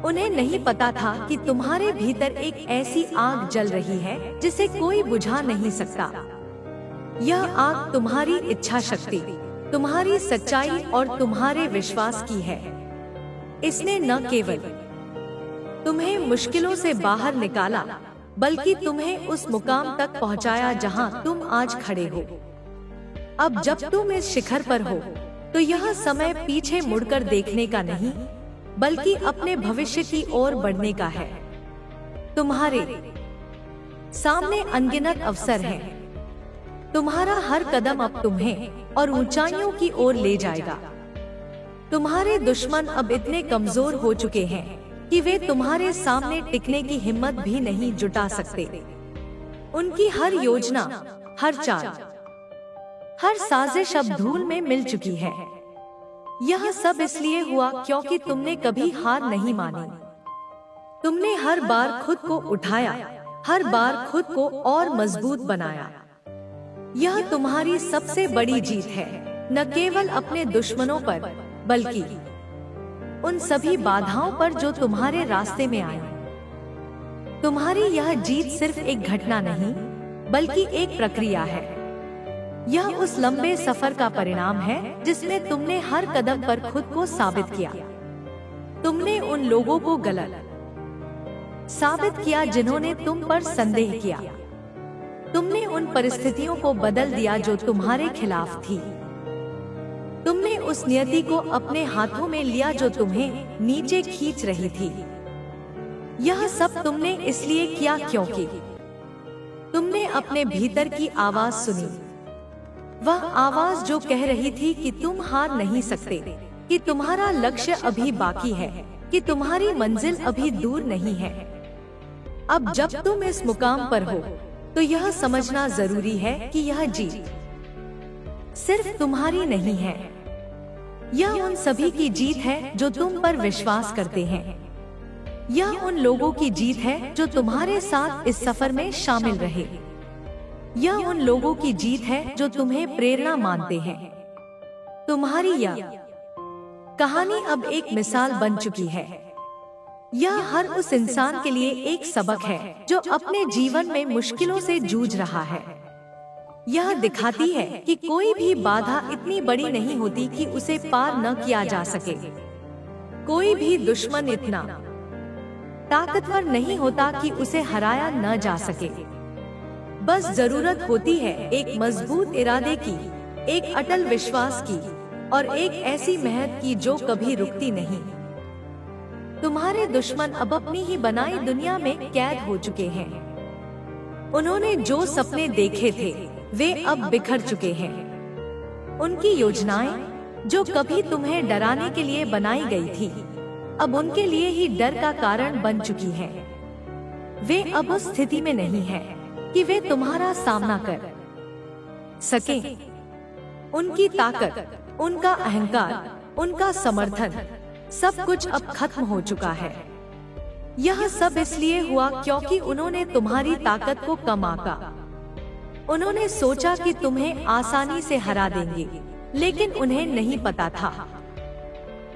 उन्हें नहीं पता था कि तुम्हारे भीतर एक ऐसी आग जल रही है जिसे कोई बुझा नहीं सकता। यह आग तुम्हारी इच्छा शक्ति, तुम्हारी सच्चाई और तुम्हारे विश्वास की है। इसने न केवल तुम्हें मुश्किलों से बाहर निकाला, बल्कि तुम्हें उस मुकाम तक पहुंचाया जहां तुम आज खड़े हो। अब जब तुम इस शिखर पर हो, तो यह समय पीछे मुड़कर देखने का नहीं, बल्कि अपने भविष्य की ओर बढ़ने का है। तुम्हारे सामने अनगिनत अवसर हैं। तुम्हारा हर कदम अब तुम्हें और ऊंचाइयों की ओर ले जाएगा। तुम्हारे दुश्मन अब इतने कमजोर हो चुके हैं कि वे तुम्हारे सामने टिकने की हिम्मत भी नहीं जुटा सकते। उनकी हर योजना, हर चाल, हर साजिश अब धूल में मिल चुकी है। यह सब इसलिए हुआ क्योंकि तुमने कभी हार नहीं मानी। तुमने हर बार खुद को उठाया, हर बार खुद को और मजबूत बनाया। यह तुम्हारी सबसे बड़ी जीत है, न केवल अपने दुश्मनों पर, बल्कि उन सभी बाधाओं पर जो तुम्हारे रास्ते में आई। तुम्हारी यह जीत सिर्फ एक घटना नहीं, बल्कि एक प्रक्रिया है। यह उस लंबे सफर का परिणाम है जिसमें तुमने हर कदम पर खुद को साबित किया। तुमने उन लोगों को गलत साबित किया जिन्होंने तुम पर संदेह किया। तुमने उन परिस्थितियों को बदल दिया जो तुम्हारे खिलाफ थी। तुमने उस नियति को अपने हाथों में लिया जो तुम्हें नीचे खींच रही थी। यह सब तुमने इसलिए किया क्योंकि तुमने अपने भीतर की आवाज सुनी। वह आवाज जो कह रही थी कि तुम हार नहीं सकते, कि तुम्हारा लक्ष्य अभी बाकी है, कि तुम्हारी मंजिल अभी दूर नहीं है। अब जब तुम इस मुकाम पर हो, तो यह समझना जरूरी है कि यह जीत सिर्फ तुम्हारी नहीं है। यह उन सभी की जीत है जो तुम पर विश्वास करते हैं। यह उन लोगों की जीत है जो तुम्हारे साथ इस सफर में शामिल रहे। यह उन लोगों की जीत है जो तुम्हें प्रेरणा मानते हैं। तुम्हारी यह कहानी अब एक मिसाल बन चुकी है। यह हर उस इंसान के लिए एक सबक है जो अपने जीवन में मुश्किलों से जूझ रहा है। यह दिखाती है कि कोई भी बाधा इतनी बड़ी नहीं होती कि उसे पार न किया जा सके। कोई भी दुश्मन इतना ताकतवर नहीं होता कि उसे हराया न जा सके। बस जरूरत होती है एक मजबूत इरादे की, एक अटल विश्वास की और एक ऐसी मेहनत की जो कभी रुकती नहीं। तुम्हारे दुश्मन अब अपनी ही बनाई दुनिया में कैद हो चुके हैं। उन्होंने जो सपने देखे थे वे अब बिखर चुके हैं। उनकी योजनाएं जो कभी तुम्हें डराने के लिए बनाई गई थी, अब उनके लिए ही डर का कारण बन चुकी हैं। वे अब उस स्थिति में नहीं हैं कि वे तुम्हारा सामना कर सकें। उनकी ताकत, उनका अहंकार, उनका समर्थन सब कुछ अब खत्म हो चुका है। यह सब इसलिए हुआ क्योंकि उन्होंने तुम्हारी ताकत को कम आंका। उन्होंने सोचा कि तुम्हें आसानी से हरा देंगे, लेकिन उन्हें नहीं पता था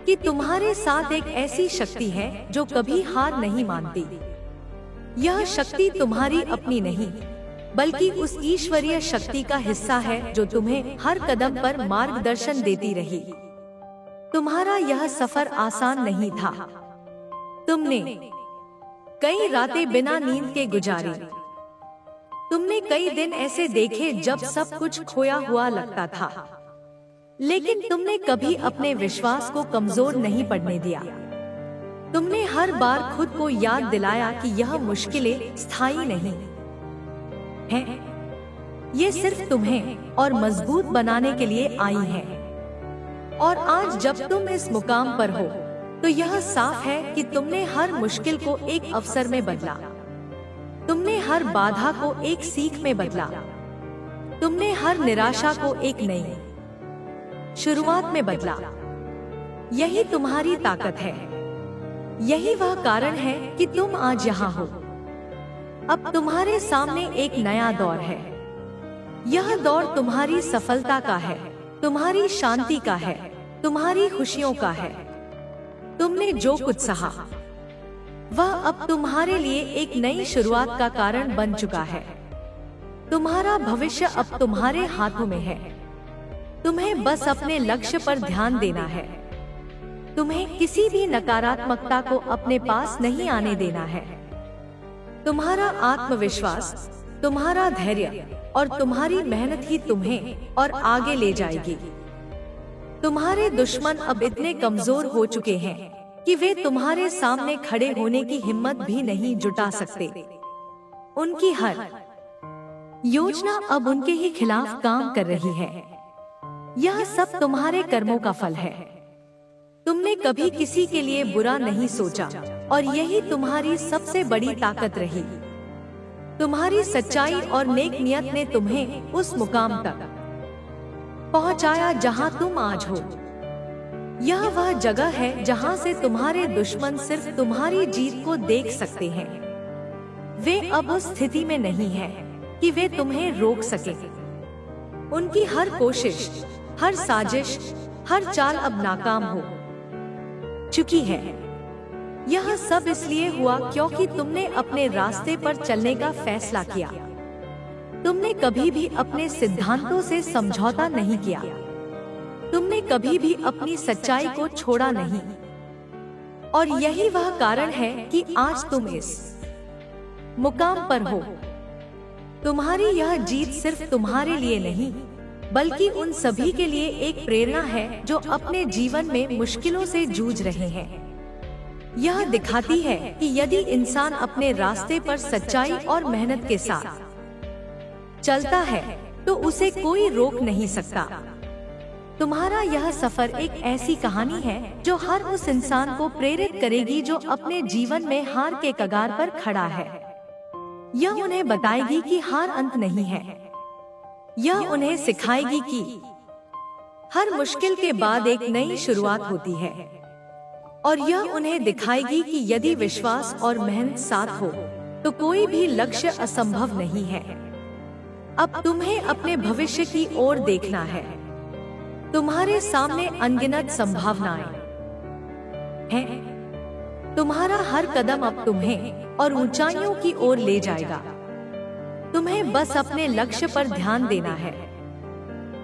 कि तुम्हारे साथ एक ऐसी शक्ति है जो कभी हार नहीं मानती। यह शक्ति तुम्हारी अपनी नहीं, बल्कि उस ईश्वरीय शक्ति का हिस्सा है जो तुम्हें हर कदम पर मार्गदर्शन देती रही। तुम्हारा यह सफर आसान नहीं था। तुमने कई रातें बिना नींद के गुजारी। तुमने कई दिन ऐसे देखे जब सब कुछ खोया हुआ लगता था, लेकिन तुमने कभी अपने विश्वास को कमजोर नहीं पड़ने दिया। तुमने हर बार खुद को याद दिलाया कि यह मुश्किलें स्थायी नहीं हैं, ये सिर्फ तुम्हें और मजबूत बनाने के लिए आई हैं। और आज जब तुम इस मुकाम पर हो, तो यह साफ है कि तुमने हर मुश्किल को एक अवसर में बदला। तुमने हर बाधा को एक सीख में बदला। तुमने हर निराशा को एक नई शुरुआत में बदला। यही तुम्हारी ताकत है। यही वह कारण है कि तुम आज यहाँ हो। अब तुम्हारे सामने एक नया दौर है। यह दौर तुम्हारी सफलता का है, तुम्हारी शांति का है, तुम्हारी खुशियों का है। तुमने जो कुछ सहा, वह अब तुम्हारे लिए एक नई शुरुआत का कारण बन चुका है। तुम्हारा भविष्य अब तुम्हारे हाथों में है। तुम्हें बस अपने लक्ष्य पर ध्यान देना है। तुम्हें किसी भी नकारात्मकता को अपने पास नहीं आने देना है। तुम्हारा आत्मविश्वास, तुम्हारा धैर्य और तुम्हारी मेहनत ही तुम्हें और आगे ले जाएगी। तुम्हारे दुश्मन अब इतने कमजोर हो चुके हैं कि वे तुम्हारे सामने खड़े होने की हिम्मत भी नहीं जुटा सकते। उनकी हर योजना अब उनके ही खिलाफ काम कर रही है। यह सब तुम्हारे कर्मों का फल है। तुमने कभी किसी के लिए बुरा नहीं सोचा, और यही तुम्हारी सबसे बड़ी ताकत रही। तुम्हारी सच्चाई और नेक नियत ने तुम्हें उस मुकाम तक पहुंचाया जहां तुम आज हो। यह वह जगह है जहां से तुम्हारे दुश्मन सिर्फ तुम्हारी जीत को देख सकते हैं। वे अब उस स्थिति में नहीं हैं कि वे तुम्हें रोक सके। उनकी हर कोशिश, हर साजिश, हर चाल अब नाकाम हो चुकी है। यह सब इसलिए हुआ क्योंकि तुमने अपने रास्ते पर चलने का फैसला किया। तुमने कभी भी अपने सिद्धांतों से समझौता नहीं किया। तुमने कभी भी अपनी सच्चाई को छोड़ा नहीं। और यही वह कारण है कि आज तुम इस मुकाम पर हो। तुम्हारी यह जीत सिर्फ तुम्हारे लिए नहीं, बल्कि उन सभी के लिए एक प्रेरणा है जो अपने जीवन में मुश्किलों से जूझ रहे हैं। यह दिखाती है कि यदि इंसान अपने रास्ते पर सच्चाई और मेहनत के साथ चलता है, तो उसे कोई रोक नहीं सकता। तुम्हारा यह सफर एक ऐसी कहानी है जो हर उस इंसान को प्रेरित करेगी जो अपने जीवन में हार के कगार पर खड़ा है। यह उन्हें बताएगी कि हार अंत नहीं है। यह उन्हें सिखाएगी कि हर मुश्किल के बाद एक नई शुरुआत होती है। और यह उन्हें दिखाएगी कि यदि विश्वास और मेहनत साथ हो, तो कोई भी लक्ष्य असंभव नहीं है। अब तुम्हें अपने भविष्य की ओर देखना है। तुम्हारे सामने अनगिनत संभावनाएं हैं। तुम्हारा हर कदम अब तुम्हें और ऊंचाइयों की ओर ले जाएगा। तुम्हें बस अपने लक्ष्य पर ध्यान देना है।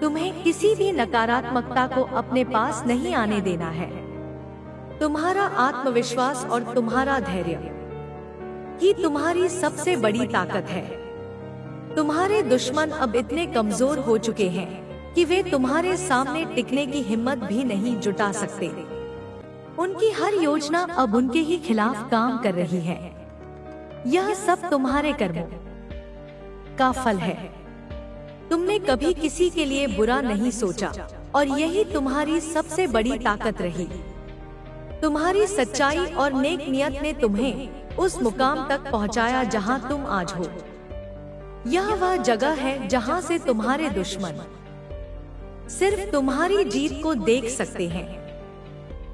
तुम्हें किसी भी नकारात्मकता को अपने पास नहीं आने देना है। तुम्हारा आत्मविश्वास और तुम्हारा धैर्य ही तुम्हारी सबसे बड़ी ताकत है। तुम्हारे दुश्मन अब इतने कमजोर हो चुके हैं कि वे तुम्हारे सामने टिकने की हिम्मत भी नहीं जुटा सकते। उनकी हर योजना अब उनके ही खिलाफ काम कर रही है। यह सब तुम्हारे कर्मों का फल है। तुमने कभी किसी के लिए बुरा नहीं सोचा, और यही तुम्हारी सबसे बड़ी ताकत रही। तुम्हारी सच्चाई और नेक नियत ने तुम्हें उस मुकाम तक पहुंचाया जहां तुम आज हो। यह वह जगह है जहां से तुम्हारे दुश्मन सिर्फ तुम्हारी जीत को देख सकते हैं।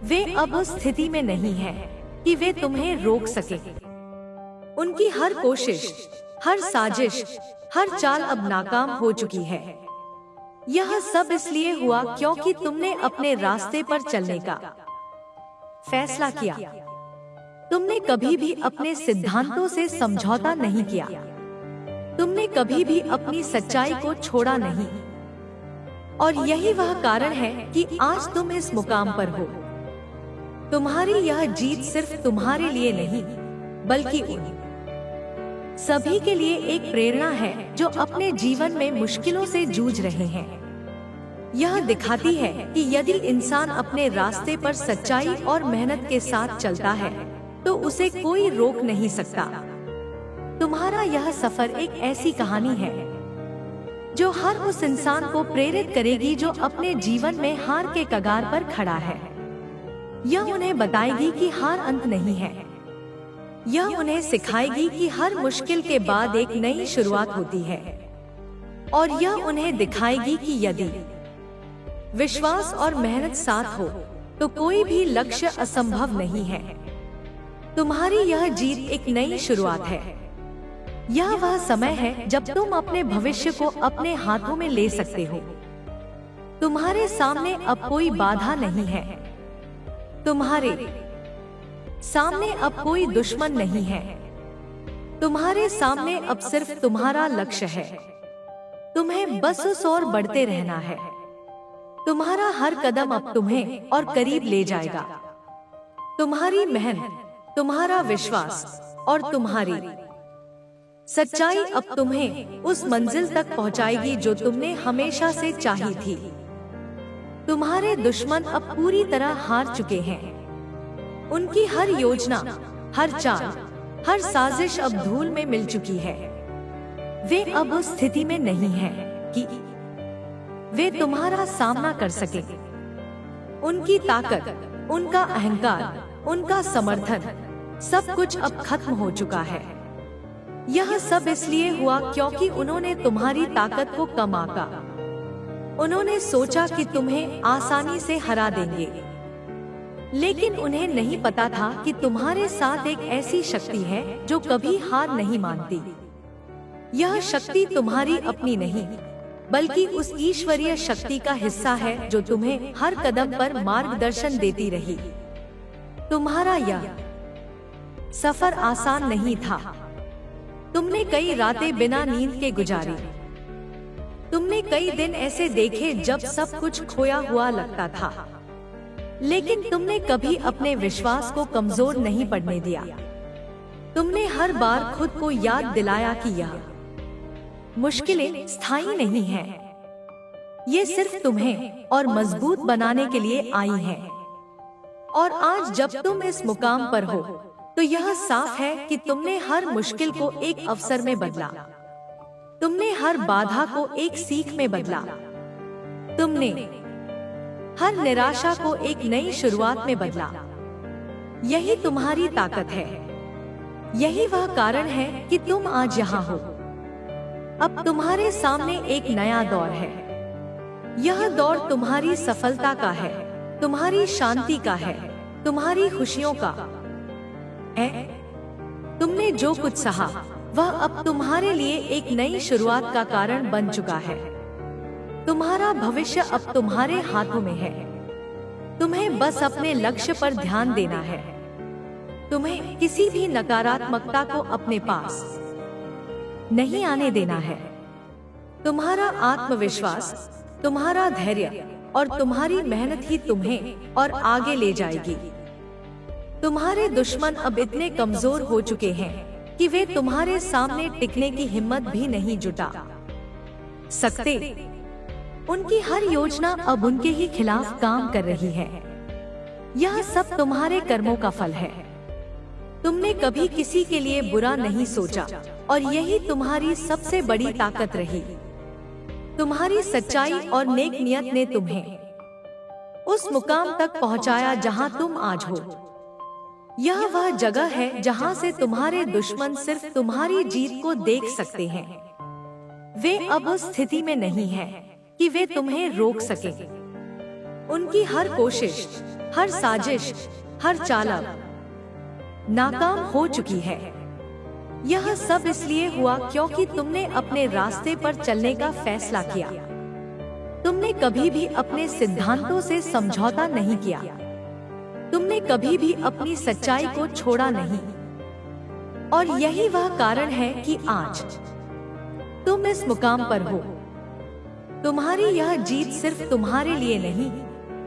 वे अब उस स्थिति में नहीं है कि वे तुम्हें रोक सके। उनकी हर कोशिश, हर साजिश, हर चाल अब नाकाम हो चुकी है। यह सब इसलिए हुआ क्योंकि तुमने अपने रास्ते पर चलने का फैसला किया। तुमने कभी भी अपने सिद्धांतों से समझौता नहीं किया। तुमने कभी भी अपनी सच्चाई को छोड़ा नहीं। और यही वह कारण है कि आज तुम इस मुकाम पर हो। तुम्हारी यह जीत सिर्फ तुम्हारे लिए नहीं, बल्कि उन सभी के लिए एक प्रेरणा है जो अपने जीवन में मुश्किलों से जूझ रहे हैं। यह दिखाती है कि यदि इंसान अपने रास्ते पर सच्चाई और मेहनत के साथ चलता है तो उसे कोई रोक नहीं सकता। तुम्हारा यह सफर एक ऐसी कहानी है जो हर उस इंसान को प्रेरित करेगी जो अपने जीवन में हार के कगार पर खड़ा है। यह उन्हें बताएगी कि हार अंत नहीं है। यह उन्हें सिखाएगी कि हर मुश्किल के बाद एक नई शुरुआत होती है। और यह उन्हें दिखाएगी कि यदि विश्वास और मेहनत साथ हो तो कोई भी लक्ष्य असंभव नहीं है। तुम्हारी यह जीत एक नई शुरुआत है। यह वह समय है जब तुम अपने भविष्य को अपने हाथों में ले सकते हो। तुम्हारे सामने अब कोई बाधा नहीं है। तुम्हारे सामने अब कोई दुश्मन नहीं है। तुम्हारे सामने अब सिर्फ तुम्हारा लक्ष्य है। तुम्हें बस उस ओर बढ़ते रहना है। तुम्हारा हर कदम अब तुम्हें और करीब ले जाएगा। तुम्हारी मेहनत, तुम्हारा विश्वास और तुम्हारी सच्चाई अब तुम्हें उस मंजिल तक पहुंचाएगी जो तुमने हमेशा से चाही थी। तुम्हारे दुश्मन अब पूरी तरह हार चुके हैं। उनकी हर योजना, हर चाल, हर साजिश अब धूल में मिल चुकी है। वे अब उस स्थिति में नहीं हैं कि वे तुम्हारा सामना कर सके। उनकी ताकत, उनका अहंकार, उनका समर्थन, सब कुछ अब खत्म हो चुका है। यह सब इसलिए हुआ क्योंकि उन्होंने तुम्हारी ताकत को कम आंका। उन्होंने सोचा कि तुम्हें आसानी से हरा देंगे, लेकिन उन्हें नहीं पता था कि तुम्हारे साथ एक ऐसी शक्ति है जो कभी हार नहीं मानती। यह शक्ति तुम्हारी अपनी नहीं, बल्कि उस ईश्वरीय शक्ति का हिस्सा है जो तुम्हें हर कदम पर मार्गदर्शन देती रही। तुम्हारा यह सफर आसान नहीं था। तुमने कई रातें बिना नींद के गुजारी। तुमने कई दिन ऐसे देखे जब सब कुछ खोया हुआ लगता था, लेकिन तुमने कभी अपने विश्वास को कमजोर नहीं पड़ने दिया। तुमने हर बार खुद को याद दिलाया कि यह मुश्किलें स्थायी नहीं हैं। ये सिर्फ तुम्हें और मजबूत बनाने के लिए आई हैं। और आज जब तुम इस मुकाम पर हो तो यह साफ है कि तुमने हर मुश्किल को एक अवसर में बदला। तुमने हर बाधा को एक सीख में बदला। तुमने हर निराशा को एक नई शुरुआत में बदला। यही तुम्हारी ताकत है। यही वह कारण है कि तुम आज यहाँ हो। अब तुम्हारे सामने एक नया दौर है। यह दौर तुम्हारी सफलता का है, तुम्हारी शांति का है, तुम्हारी खुशियों का है। तुमने जो कुछ सहा वह अब तुम्हारे लिए एक नई शुरुआत का कारण बन चुका है। तुम्हारा भविष्य अब तुम्हारे हाथों में है। तुम्हें बस अपने लक्ष्य पर ध्यान देना है। तुम्हें किसी भी नकारात्मकता को अपने पास नहीं आने देना है। तुम्हारा आत्मविश्वास, तुम्हारा धैर्य और तुम्हारी मेहनत ही तुम्हें और आगे ले जाएगी। तुम्हारे दुश्मन अब इतने कमजोर हो चुके हैं कि वे तुम्हारे सामने टिकने की हिम्मत भी नहीं जुटा सकते। उनकी हर योजना अब उनके ही खिलाफ काम कर रही है। यह सब तुम्हारे कर्मों का फल है। तुमने कभी किसी के लिए बुरा नहीं सोचा और यही तुम्हारी सबसे बड़ी ताकत रही। तुम्हारी सच्चाई और नेक नियत ने तुम्हें उस मुकाम तक पहुंचाया जहां तुम आज हो। यह वह जगह है जहां से तुम्हारे दुश्मन सिर्फ तुम्हारी जीत को देख सकते हैं। वे अब उस स्थिति में नहीं हैं कि वे तुम्हें रोक सकें। उनकी हर कोशिश, हर साजिश, हर चाल नाकाम हो चुकी है। यह सब इसलिए हुआ क्योंकि तुमने अपने रास्ते पर चलने का फैसला किया। तुमने कभी भी अपने सिद्धांतों से समझौता नहीं किया। तुमने कभी भी अपनी सच्चाई को छोड़ा नहीं। और यही वह कारण है कि आज तुम इस मुकाम पर हो। तुम्हारी यह जीत सिर्फ तुम्हारे लिए नहीं,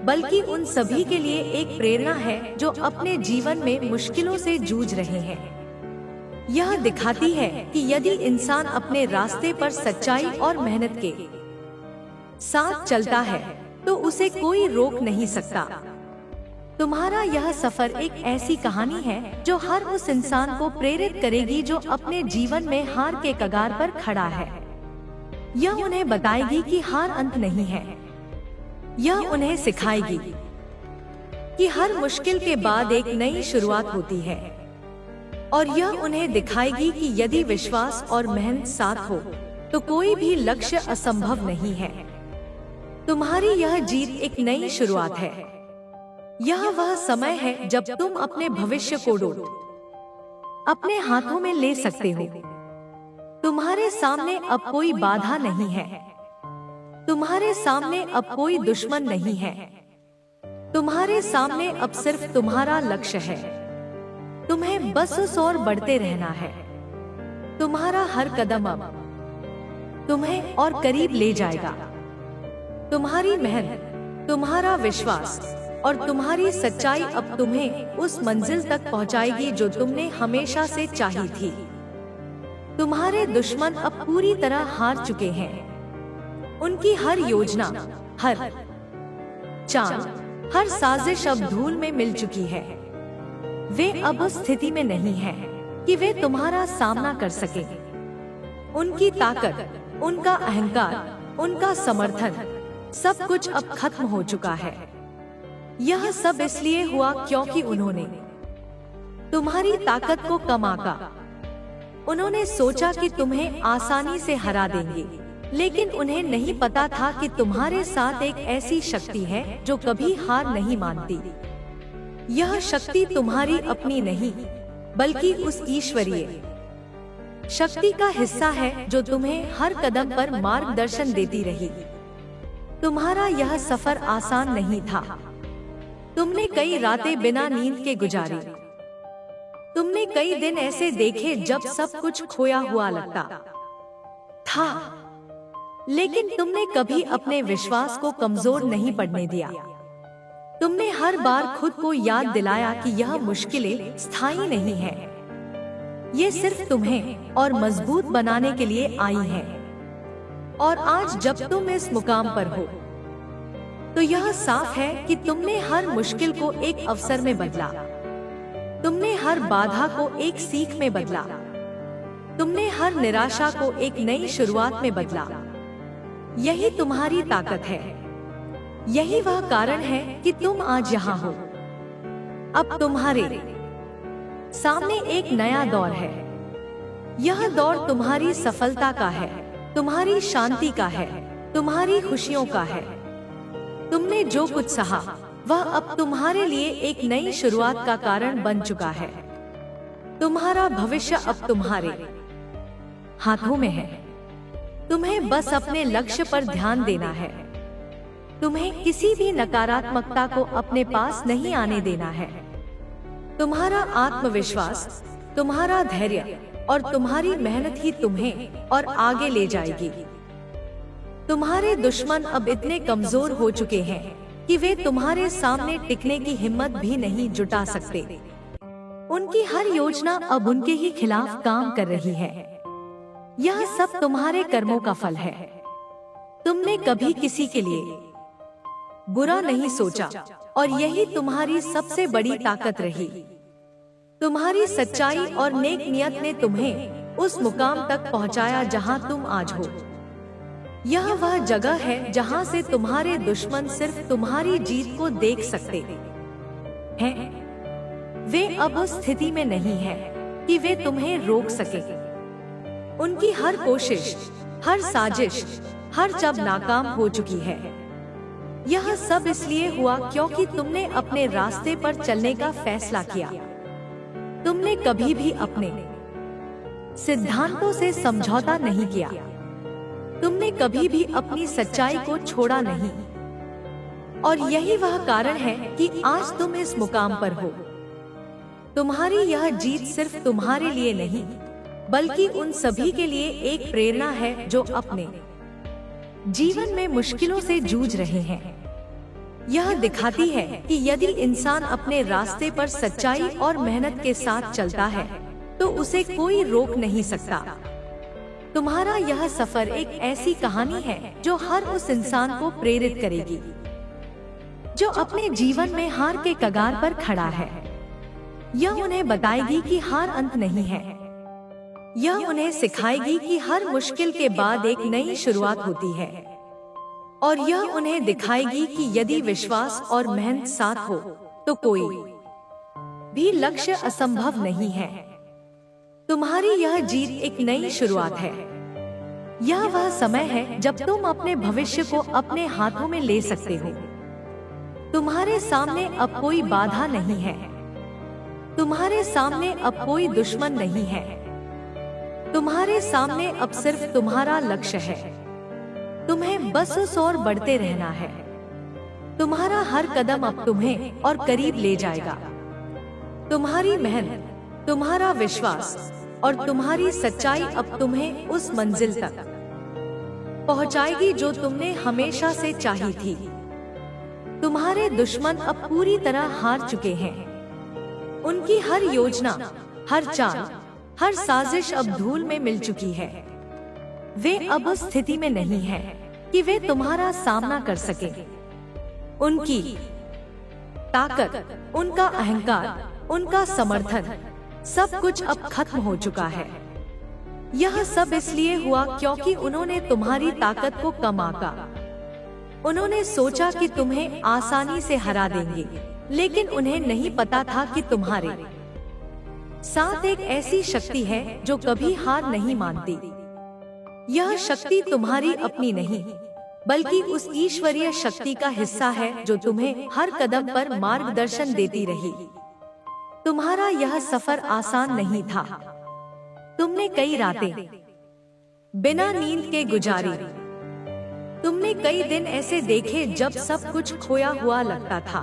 बल्कि उन सभी के लिए एक प्रेरणा है जो अपने जीवन में मुश्किलों से जूझ रहे हैं। यह दिखाती है कि यदि इंसान अपने रास्ते पर सच्चाई और मेहनत के साथ चलता है तो उसे कोई रोक नहीं सकता। तुम्हारा यह सफर एक ऐसी कहानी है जो हर उस इंसान को प्रेरित करेगी जो अपने जीवन में हार के कगार पर खड़ा है। यह उन्हें बताएगी कि हार अंत नहीं है। यह उन्हें सिखाएगी कि हर मुश्किल के बाद एक नई शुरुआत होती है। और यह उन्हें दिखाएगी कि यदि विश्वास और मेहनत साथ हो तो कोई भी लक्ष्य असंभव नहीं है। तुम्हारी यह जीत एक नई शुरुआत है। यह वह समय है जब तुम अपने भविष्य को अपने हाथों में ले सकते हो। तुम्हारे सामने अब कोई बाधा नहीं है। तुम्हारे सामने अब कोई दुश्मन नहीं है। तुम्हारे सामने अब सिर्फ तुम्हारा लक्ष्य है। तुम्हें बस उस ओर बढ़ते रहना है। तुम्हारा हर कदम अब तुम्हें और करीब ले जाएगा। तुम्हारी मेहनत, तुम्हारा विश्वास और तुम्हारी सच्चाई अब तुम्हें उस मंजिल तक पहुंचाएगी जो तुमने हमेशा से चाही थी। तुम्हारे दुश्मन अब पूरी तरह हार चुके हैं। उनकी हर योजना, हर चाल, हर साजिश अब धूल में मिल चुकी है। वे अब उस स्थिति में नहीं हैं कि वे तुम्हारा सामना कर सके। उनकी ताकत, उनका अहंकार, उनका समर्थन, सब कुछ अब खत्म हो चुका है। यह सब इसलिए हुआ क्योंकि उन्होंने तुम्हारी ताकत को कम आंका। उन्होंने सोचा कि तुम्हें आसानी से हरा देंगे, लेकिन उन्हें नहीं पता था कि तुम्हारे साथ एक ऐसी शक्ति है जो कभी हार नहीं मानती। यह शक्ति तुम्हारी अपनी नहीं, बल्कि उस ईश्वरीय शक्ति का हिस्सा है जो तुम्हें हर कदम पर मार्गदर्शन देती रही। तुम्हारा यह सफर आसान नहीं था। तुमने कई रातें बिना नींद के गुजारी। तुमने कई दिन ऐसे देखे जब सब कुछ खोया हुआ लगता था, लेकिन तुमने कभी अपने विश्वास को कमजोर नहीं पड़ने दिया। तुमने हर बार खुद को याद दिलाया कि यह मुश्किलें स्थायी नहीं है। ये सिर्फ तुम्हें और मजबूत बनाने के लिए आई हैं। और आज जब तुम इस मुकाम पर हो, तो यह साफ है कि तुमने हर मुश्किल को एक अवसर में बदला। तुमने हर बाधा को एक सीख में बदला। तुमने हर निराशा को एक नई शुरुआत में बदला। यही तुम्हारी ताकत है। यही वह कारण है कि तुम आज यहाँ हो। अब तुम्हारे सामने एक नया दौर है। यह दौर तुम्हारी सफलता का है, तुम्हारी शांति का है, तुम्हारी खुशियों का है। तुमने जो कुछ सहा वह अब तुम्हारे लिए एक नई शुरुआत का कारण बन चुका है। तुम्हारा भविष्य अब तुम्हारे हाथों में है। तुम्हें बस अपने लक्ष्य पर ध्यान देना है। तुम्हें किसी भी नकारात्मकता को अपने पास नहीं आने देना है। तुम्हारा आत्मविश्वास, तुम्हारा धैर्य और तुम्हारी मेहनत ही तुम्हें और आगे ले जाएगी। तुम्हारे दुश्मन अब इतने कमजोर हो चुके हैं कि वे तुम्हारे सामने टिकने की हिम्मत भी नहीं जुटा सकते। उनकी हर योजना अब उनके ही खिलाफ काम कर रही है। यह सब तुम्हारे कर्मों का फल है। तुमने कभी किसी के लिए बुरा नहीं सोचा और यही तुम्हारी सबसे बड़ी ताकत रही। तुम्हारी सच्चाई और नेक नियत ने तुम्हें उस मुकाम तक पहुंचाया जहां तुम आज हो। यह वह जगह है जहां से तुम्हारे दुश्मन सिर्फ तुम्हारी जीत को देख सकते हैं। वे अब उस स्थिति में नहीं हैं कि वे तुम्हें रोक सके। उनकी हर कोशिश, हर साजिश, हर चाल नाकाम हो चुकी है। यह सब इसलिए हुआ क्योंकि तुमने अपने रास्ते पर चलने का फैसला किया। तुमने कभी भी अपने सिद्धांतों से समझौता नहीं किया। तुमने कभी भी अपनी सच्चाई को छोड़ा नहीं। और यही वह कारण है कि आज तुम इस मुकाम पर हो। तुम्हारी यह जीत सिर्फ तुम्हारे लिए नहीं, बल्कि उन सभी के लिए एक प्रेरणा है जो अपने जीवन में मुश्किलों से जूझ रहे हैं। यह दिखाती है कि यदि इंसान अपने रास्ते पर सच्चाई और मेहनत के साथ चलता है तो उसे कोई रोक नहीं सकता। तुम्हारा यह सफर एक ऐसी कहानी है जो हर उस इंसान को प्रेरित करेगी जो अपने जीवन में हार के कगार पर खड़ा है। यह उन्हें बताएगी कि हार अंत नहीं है। यह उन्हें सिखाएगी कि हर मुश्किल के बाद एक नई शुरुआत होती है। और यह उन्हें दिखाएगी कि यदि विश्वास और मेहनत साथ हो तो कोई भी लक्ष्य असंभव नहीं है। तुम्हारी यह जीत एक नई शुरुआत है। यह वह समय है जब तुम अपने भविष्य को अपने हाथों में ले सकते हो। तुम्हारे सामने अब कोई बाधा नहीं है। तुम्हारे सामने अब कोई दुश्मन नहीं है। तुम्हारे सामने अब सिर्फ तुम्हारा लक्ष्य है। तुम्हें बस उस ओर बढ़ते रहना है। तुम्हारा हर कदम अब तुम्हें और करीब ले जाएगा। तुम्हारी मेहनत, तुम्हारा विश्वास और तुम्हारी सच्चाई अब तुम्हें उस मंजिल तक पहुंचाएगी जो तुमने हमेशा से चाही थी। तुम्हारे दुश्मन अब पूरी तरह हार चुके हैं। उनकी हर योजना, हर चाल, हर साजिश अब धूल में मिल चुकी है। वे अब उस स्थिति में नहीं हैं कि वे तुम्हारा सामना कर सके। उनकी ताकत, उनका अहंकार, उनका समर्थन, सब कुछ अब खत्म हो चुका है। यह सब इसलिए हुआ क्योंकि उन्होंने तुम्हारी ताकत को कम आंका। उन्होंने सोचा कि तुम्हें आसानी से हरा देंगे, लेकिन उन्हें नहीं पता था कि तुम्हारे साथ एक ऐसी शक्ति है जो कभी हार नहीं मानती। यह शक्ति तुम्हारी अपनी नहीं, बल्कि उस ईश्वरीय शक्ति का हिस्सा है जो तुम्हें हर कदम पर मार्गदर्शन देती रही। तुम्हारा यह सफर आसान नहीं था। तुमने कई रातें बिना नींद के गुजारी। तुमने कई दिन ऐसे देखे जब सब कुछ खोया हुआ लगता था,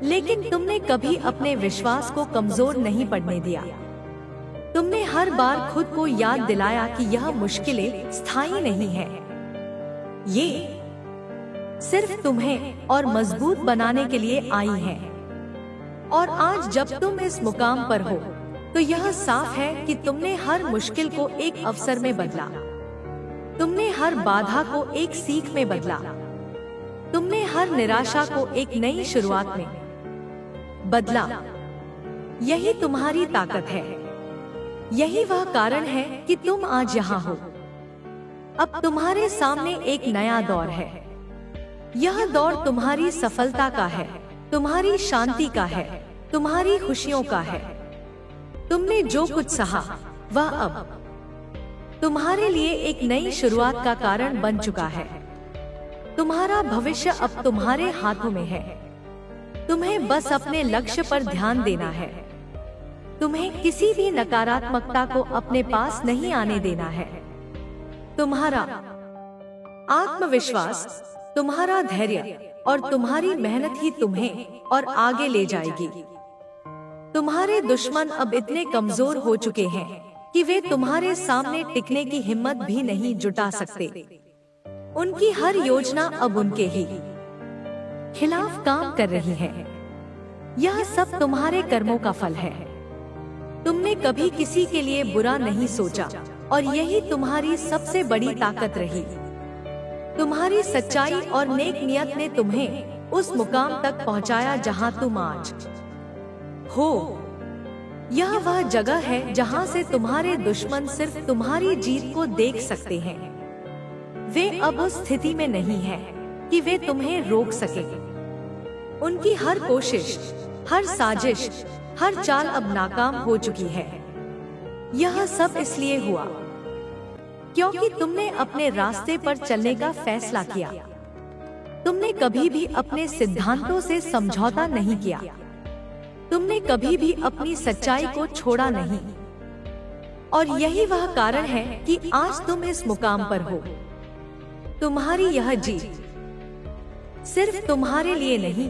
लेकिन तुमने कभी अपने विश्वास को कमजोर नहीं पड़ने दिया। तुमने हर बार खुद को याद दिलाया कि यह मुश्किलें स्थायी नहीं है। ये सिर्फ तुम्हें और मजबूत बनाने के लिए आई हैं। और आज जब तुम इस मुकाम पर हो तो यह साफ है कि तुमने हर मुश्किल को एक अवसर में बदला। तुमने हर बाधा को एक सीख में बदला। तुमने हर निराशा को एक नई शुरुआत में बदला। यही तुम्हारी ताकत है। यही वह कारण है कि तुम आज यहाँ हो। अब तुम्हारे सामने एक नया दौर है। यह दौर तुम्हारी सफलता का है, तुम्हारी शांति का है, तुम्हारी खुशियों का है। तुमने जो कुछ सहा वह अब तुम्हारे लिए एक नई शुरुआत का कारण बन चुका है। तुम्हारा भविष्य अब तुम्हारे हाथों में है। तुम्हें बस अपने लक्ष्य पर ध्यान देना है। तुम्हें किसी भी नकारात्मकता को अपने पास नहीं आने देना है। तुम्हारा आत्मविश्वास, तुम्हारा धैर्य और तुम्हारी मेहनत ही तुम्हें और आगे ले जाएगी। तुम्हारे दुश्मन अब इतने कमजोर हो चुके हैं कि वे तुम्हारे सामने टिकने की हिम्मत भी नहीं जुटा सकते। उनकी हर योजना अब उनके ही खिलाफ काम कर रही है। यह सब तुम्हारे कर्मों का फल है। तुमने कभी किसी के लिए बुरा नहीं सोचा और यही तुम्हारी सबसे बड़ी ताकत रही। तुम्हारी सच्चाई और नेक नियत ने तुम्हें उस मुकाम तक पहुंचाया जहां तुम आज हो। यह वह जगह है जहां से तुम्हारे दुश्मन सिर्फ तुम्हारी जीत को देख सकते हैं। वे अब उस स्थिति में नहीं हैं कि वे तुम्हें रोक सके। उनकी हर कोशिश, हर साजिश, हर चाल अब नाकाम हो चुकी है। यह सब इसलिए हुआ क्योंकि तुमने अपने रास्ते पर चलने का फैसला किया। तुमने कभी भी अपने सिद्धांतों से समझौता नहीं किया। तुमने कभी भी अपनी सच्चाई को छोड़ा नहीं। और यही वह कारण है कि आज तुम इस मुकाम पर हो। तुम्हारी यह जीत सिर्फ तुम्हारे लिए नहीं,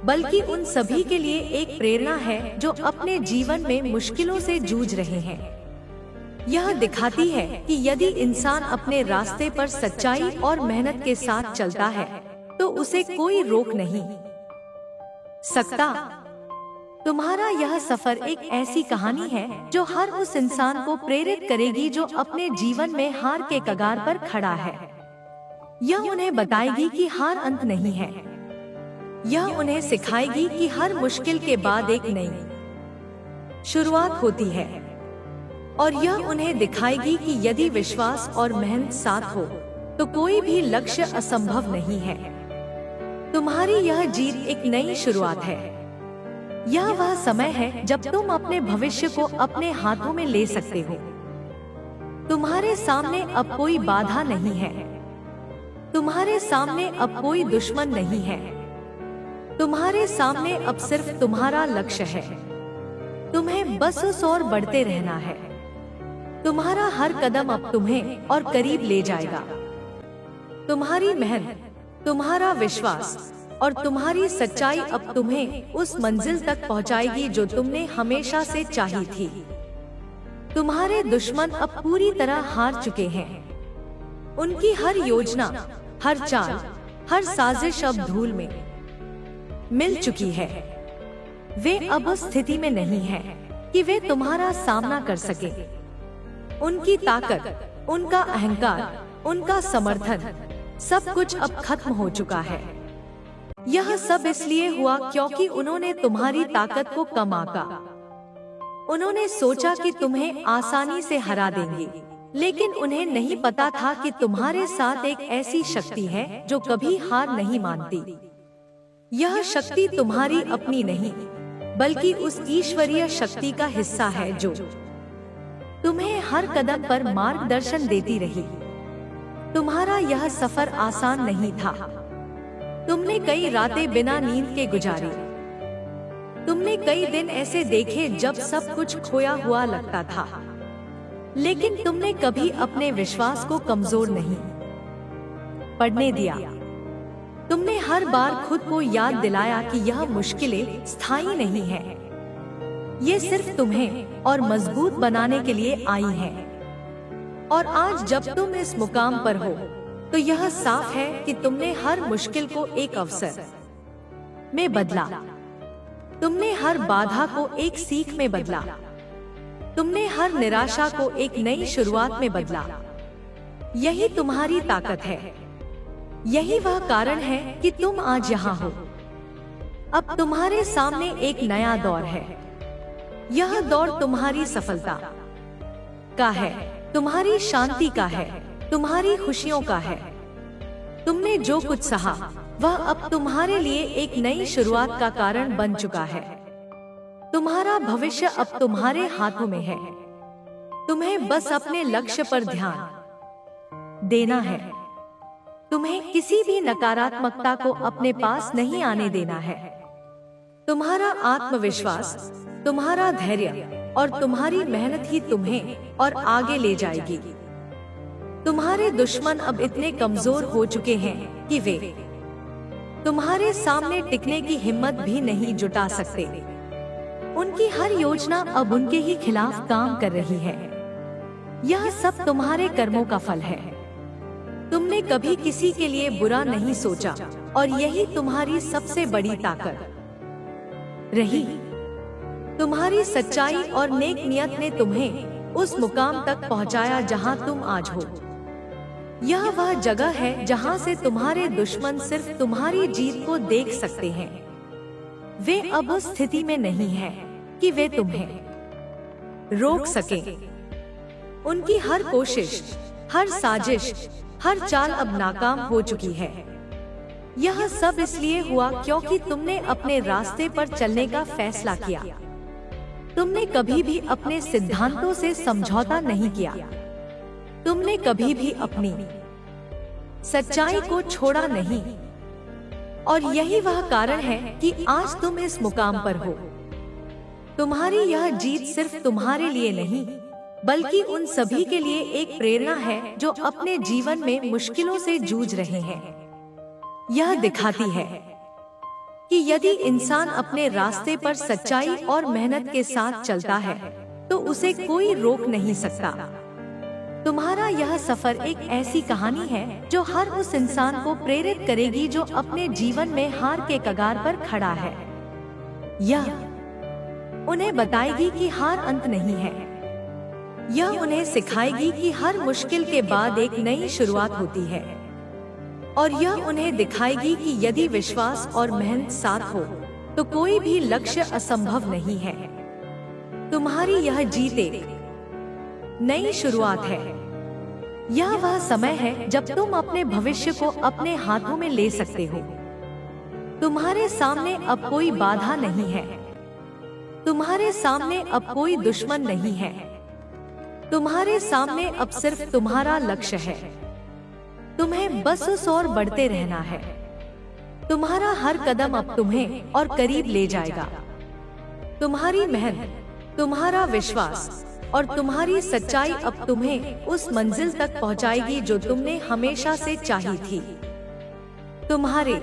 बल्कि उन सभी के लिए एक प्रेरणा है जो अपने जीवन में मुश्किलों से जूझ रहे हैं। यह दिखाती है कि यदि इंसान अपने रास्ते पर सच्चाई और मेहनत के साथ चलता है तो उसे कोई रोक नहीं सकता। तुम्हारा यह सफर एक ऐसी कहानी है जो हर उस इंसान को प्रेरित करेगी जो अपने जीवन में हार के कगार पर खड़ा है। यह उन्हें बताएगी कि हार अंत नहीं है। यह उन्हें सिखाएगी कि हर मुश्किल के बाद एक नई शुरुआत होती है। और यह उन्हें दिखाएगी कि यदि विश्वास और मेहनत साथ हो तो कोई भी लक्ष्य असंभव नहीं है। तुम्हारी यह जीत एक नई शुरुआत है। यह वह समय है जब तुम अपने भविष्य को अपने हाथों में ले सकते हो। तुम्हारे सामने अब कोई बाधा नहीं है। तुम्हारे सामने अब कोई दुश्मन नहीं है। तुम्हारे सामने अब सिर्फ तुम्हारा लक्ष्य है। तुम्हें बस उस ओर बढ़ते रहना है। तुम्हारा हर कदम अब तुम्हें और करीब ले जाएगा। तुम्हारी मेहनत, तुम्हारा विश्वास और तुम्हारी सच्चाई अब तुम्हें उस मंजिल तक पहुंचाएगी जो तुमने हमेशा से चाही थी। तुम्हारे दुश्मन अब पूरी तरह हार चुके हैं। उनकी हर योजना, हर चाल, हर साजिश अब धूल में मिल चुकी है। वे अब उस स्थिति में नहीं हैं कि वे तुम्हारा सामना कर सके। उनकी ताकत, उनका अहंकार, उनका समर्थन, सब कुछ अब खत्म हो चुका है। यह सब इसलिए हुआ क्योंकि उन्होंने तुम्हारी ताकत को कम आंका। उन्होंने सोचा कि तुम्हें आसानी से हरा देंगे, लेकिन उन्हें नहीं पता था कि तुम्हारे साथ एक ऐसी शक्ति है जो कभी हार नहीं मानती। यह शक्ति तुम्हारी अपनी नहीं, बल्कि उस ईश्वरीय शक्ति का हिस्सा है जो तुम्हें हर कदम पर मार्गदर्शन देती रही। तुम्हारा यह सफर आसान नहीं था। तुमने कई रातें बिना नींद के गुजारी। तुमने कई दिन ऐसे देखे जब सब कुछ खोया हुआ लगता था, लेकिन तुमने कभी अपने विश्वास को कमजोर नहीं पड़ने दिया। तुमने हर बार खुद को याद दिलाया कि यह मुश्किलें स्थायी नहीं है। ये सिर्फ तुम्हें और मजबूत बनाने के लिए आई हैं। और आज जब तुम इस मुकाम पर हो तो यह साफ है कि तुमने हर मुश्किल को एक अवसर में बदला। तुमने हर बाधा को एक सीख में बदला। तुमने हर निराशा को एक नई शुरुआत में बदला। यही तुम्हारी ताकत है। यही वह कारण है कि तुम आज यहाँ हो। अब तुम्हारे सामने एक नया दौर है। यह दौर तुम्हारी सफलता का है, तुम्हारी शांति का है, तुम्हारी खुशियों का है। तुमने जो कुछ सहा वह अब तुम्हारे लिए एक नई शुरुआत का कारण बन चुका है। तुम्हारा भविष्य अब तुम्हारे हाथों में है। तुम्हें बस अपने लक्ष्य पर ध्यान देना है। तुम्हें किसी भी नकारात्मकता को अपने पास नहीं आने देना है। तुम्हारा आत्मविश्वास, तुम्हारा धैर्य और तुम्हारी मेहनत ही तुम्हें और आगे ले जाएगी। तुम्हारे दुश्मन अब इतने कमजोर हो चुके हैं कि वे तुम्हारे सामने टिकने की हिम्मत भी नहीं जुटा सकते। उनकी हर योजना अब उनके ही खिलाफ काम कर रही है। यह सब तुम्हारे कर्मों का फल है। तुमने कभी किसी के लिए बुरा नहीं सोचा और यही तुम्हारी सबसे बड़ी ताकत रही। तुम्हारी सच्चाई और नेक नियत ने तुम्हें उस मुकाम तक पहुंचाया जहां तुम आज हो। यह वह जगह है जहां से तुम्हारे दुश्मन सिर्फ तुम्हारी जीत को देख सकते हैं। वे अब उस स्थिति में नहीं हैं कि वे तुम्हें रोक सकें। उनकी हर कोशिश, हर साजिश, हर चाल अब नाकाम हो चुकी है। यह सब इसलिए हुआ क्योंकि तुमने अपने रास्ते पर चलने का फैसला किया। तुमने कभी भी अपने सिद्धांतों से समझौता नहीं किया। तुमने कभी भी अपनी सच्चाई को छोड़ा नहीं। और यही वह कारण है कि आज तुम इस मुकाम पर हो। तुम्हारी यह जीत सिर्फ तुम्हारे लिए नहीं, बल्कि उन सभी के लिए एक प्रेरणा है जो अपने जीवन में मुश्किलों से जूझ रहे हैं। यह दिखाती है कि यदि इंसान अपने रास्ते पर सच्चाई और मेहनत के साथ चलता है तो उसे कोई रोक नहीं सकता। तुम्हारा यह सफर एक ऐसी कहानी है जो हर उस इंसान को प्रेरित करेगी जो अपने जीवन में हार के कगार पर खड़ा है। यह उन्हें बताएगी कि हार अंत नहीं है। यह उन्हें सिखाएगी कि हर मुश्किल के बाद एक नई शुरुआत होती है। और यह उन्हें दिखाएगी कि यदि विश्वास और मेहनत साथ हो तो कोई भी लक्ष्य असंभव नहीं है। तुम्हारी यह जीत एक नई शुरुआत है। यह वह समय है जब तुम अपने भविष्य को अपने हाथों में ले सकते हो। तुम्हारे सामने अब कोई बाधा नहीं है। तुम्हारे सामने अब कोई दुश्मन नहीं है। तुम्हारे सामने अब सिर्फ तुम्हारा लक्ष्य है। तुम्हें बस उस ओर बढ़ते रहना है। तुम्हारा हर कदम अब तुम्हें और करीब ले जाएगा। तुम्हारी मेहनत, तुम्हारा विश्वास और तुम्हारी सच्चाई अब तुम्हें उस मंजिल तक पहुंचाएगी जो तुमने हमेशा से चाही थी। तुम्हारे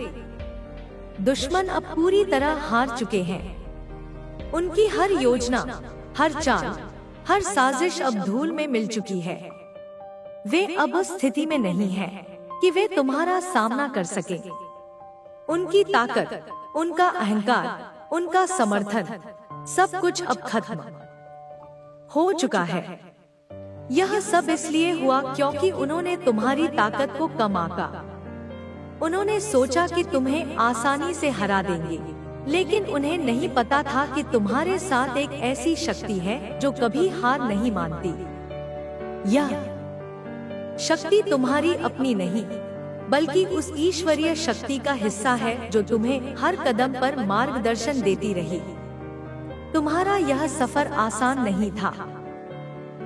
दुश्मन अब पूरी तरह हार चुके हैं। उनकी हर योजना, हर चाल, हर साजिश अब धूल में मिल चुकी है। वे अब उस स्थिति में नहीं हैं कि वे तुम्हारा सामना कर सके। उनकी ताकत, उनका अहंकार, उनका समर्थन, सब कुछ अब खत्म हो चुका है। यह सब इसलिए हुआ क्योंकि उन्होंने तुम्हारी ताकत को कम आंका। उन्होंने सोचा कि तुम्हें आसानी से हरा देंगे, लेकिन उन्हें नहीं पता था कि तुम्हारे साथ एक ऐसी शक्ति है जो कभी हार नहीं मानती। यह शक्ति तुम्हारी अपनी नहीं, बल्कि उस ईश्वरीय शक्ति का हिस्सा है जो तुम्हें हर कदम पर मार्गदर्शन देती रही। तुम्हारा यह सफर आसान नहीं था।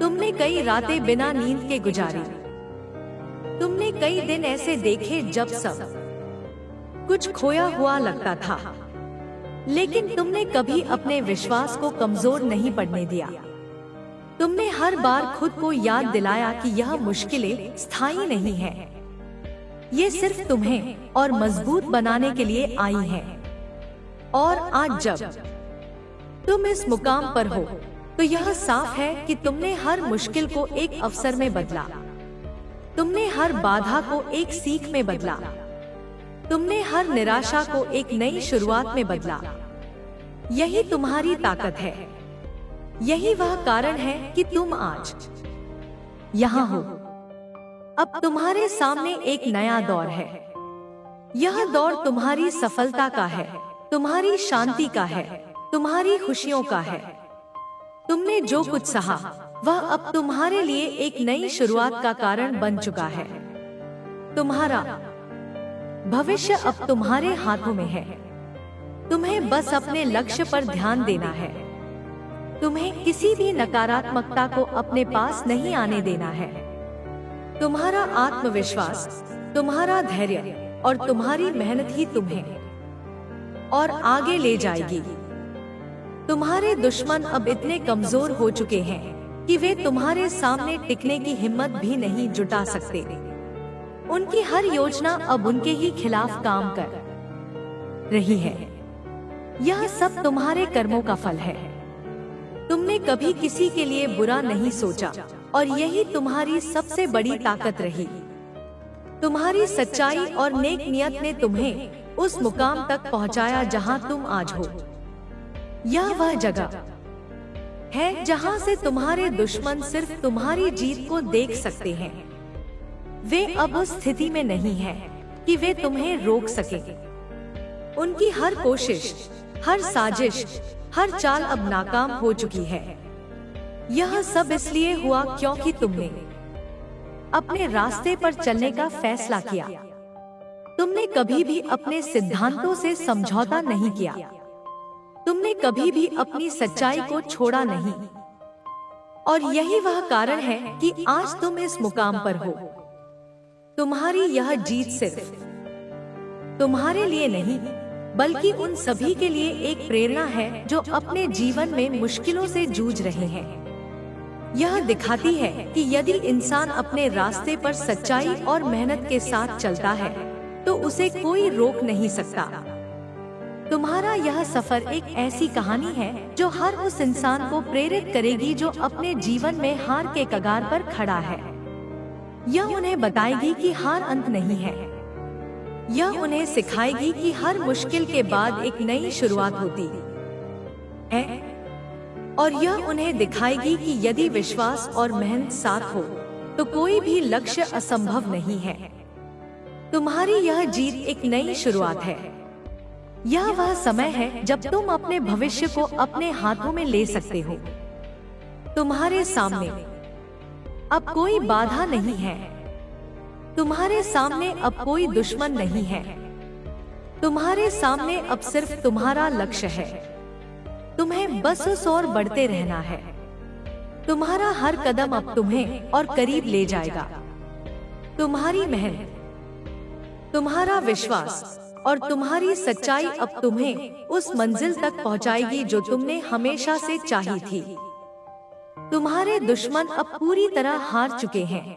तुमने कई रातें बिना नींद के गुजारी। तुमने कई दिन ऐसे देखे जब सब कुछ खोया हुआ लगता था, लेकिन तुमने कभी अपने विश्वास को कमजोर नहीं पड़ने दिया। तुमने हर बार खुद को याद दिलाया कि यह मुश्किलें स्थायी नहीं हैं। ये सिर्फ तुम्हें और मजबूत बनाने के लिए आई हैं। और आज जब तुम इस मुकाम पर हो तो यह साफ है कि तुमने हर मुश्किल को एक अवसर में बदला। तुमने हर बाधा को एक सीख में बदला। तुमने हर निराशा को एक नई शुरुआत में बदला। यही तुम्हारी ताकत है। यही वह कारण है कि तुम आज यहाँ हो। अब तुम्हारे सामने एक नया दौर है। यह दौर तुम्हारी सफलता का है, तुम्हारी शांति का है, तुम्हारी खुशियों का है। तुमने जो कुछ सहा वह अब तुम्हारे लिए एक नई शुरुआत का कारण बन चुका है। तुम्हारा भविष्य अब तुम्हारे हाथों में है। तुम्हें बस अपने लक्ष्य पर ध्यान देना है। तुम्हें किसी भी नकारात्मकता को अपने पास नहीं आने देना है। तुम्हारा आत्मविश्वास, तुम्हारा धैर्य और तुम्हारी मेहनत ही तुम्हें और आगे ले जाएगी। तुम्हारे दुश्मन अब इतने कमजोर हो चुके हैं कि वे तुम्हारे सामने टिकने की हिम्मत भी नहीं जुटा सकते। उनकी हर योजना अब उनके ही खिलाफ काम कर रही है। यह सब तुम्हारे कर्मों का फल है। तुमने कभी किसी के लिए बुरा नहीं सोचा और यही तुम्हारी सबसे बड़ी ताकत रही। तुम्हारी सच्चाई और नेक नियत ने तुम्हें उस मुकाम तक पहुंचाया जहां तुम आज हो। यह वह जगह है जहां से तुम्हारे दुश्मन सिर्फ तुम्हारी जीत को देख सकते हैं। वे अब उस स्थिति में नहीं हैं कि वे तुम्हें रोक सके। उनकी हर कोशिश, हर साजिश, हर चाल अब नाकाम हो चुकी है। यह सब इसलिए हुआ क्योंकि तुमने अपने रास्ते पर चलने का फैसला किया। तुमने कभी भी अपने सिद्धांतों से समझौता नहीं किया। तुमने कभी भी अपनी सच्चाई को छोड़ा नहीं। और यही वह कारण है कि आज तुम इस मुकाम पर हो। तुम्हारी यह जीत सिर्फ तुम्हारे लिए नहीं, बल्कि उन सभी के लिए एक प्रेरणा है जो अपने जीवन में मुश्किलों से जूझ रहे हैं। यह दिखाती है कि यदि इंसान अपने रास्ते पर सच्चाई और मेहनत के साथ चलता है तो उसे कोई रोक नहीं सकता। तुम्हारा यह सफर एक ऐसी कहानी है जो हर उस इंसान को प्रेरित करेगी जो अपने जीवन में हार के कगार पर खड़ा है। यह उन्हें बताएगी कि हार अंत नहीं है। यह उन्हें सिखाएगी कि हर मुश्किल के बाद एक नई शुरुआत होती है, और यह उन्हें दिखाएगी कि यदि विश्वास और मेहनत साथ हो तो कोई भी लक्ष्य असंभव नहीं है। तुम्हारी यह जीत एक नई शुरुआत है। यह वह समय है जब तुम अपने भविष्य को अपने हाथों में ले सकते हो। तुम्हारे सामने अब कोई बाधा नहीं है। तुम्हारे सामने अब कोई दुश्मन नहीं है। तुम्हारे सामने अब सिर्फ तुम्हारा लक्ष्य है। तुम्हें बस उस ओर बढ़ते रहना है। तुम्हारा हर कदम अब तुम्हें और करीब ले जाएगा। तुम्हारी मेहनत, तुम्हारा विश्वास और तुम्हारी सच्चाई अब तुम्हें उस मंजिल तक पहुंचाएगी जो तुमने हमेशा से चाही थी। तुम्हारे दुश्मन अब पूरी तरह हार चुके हैं।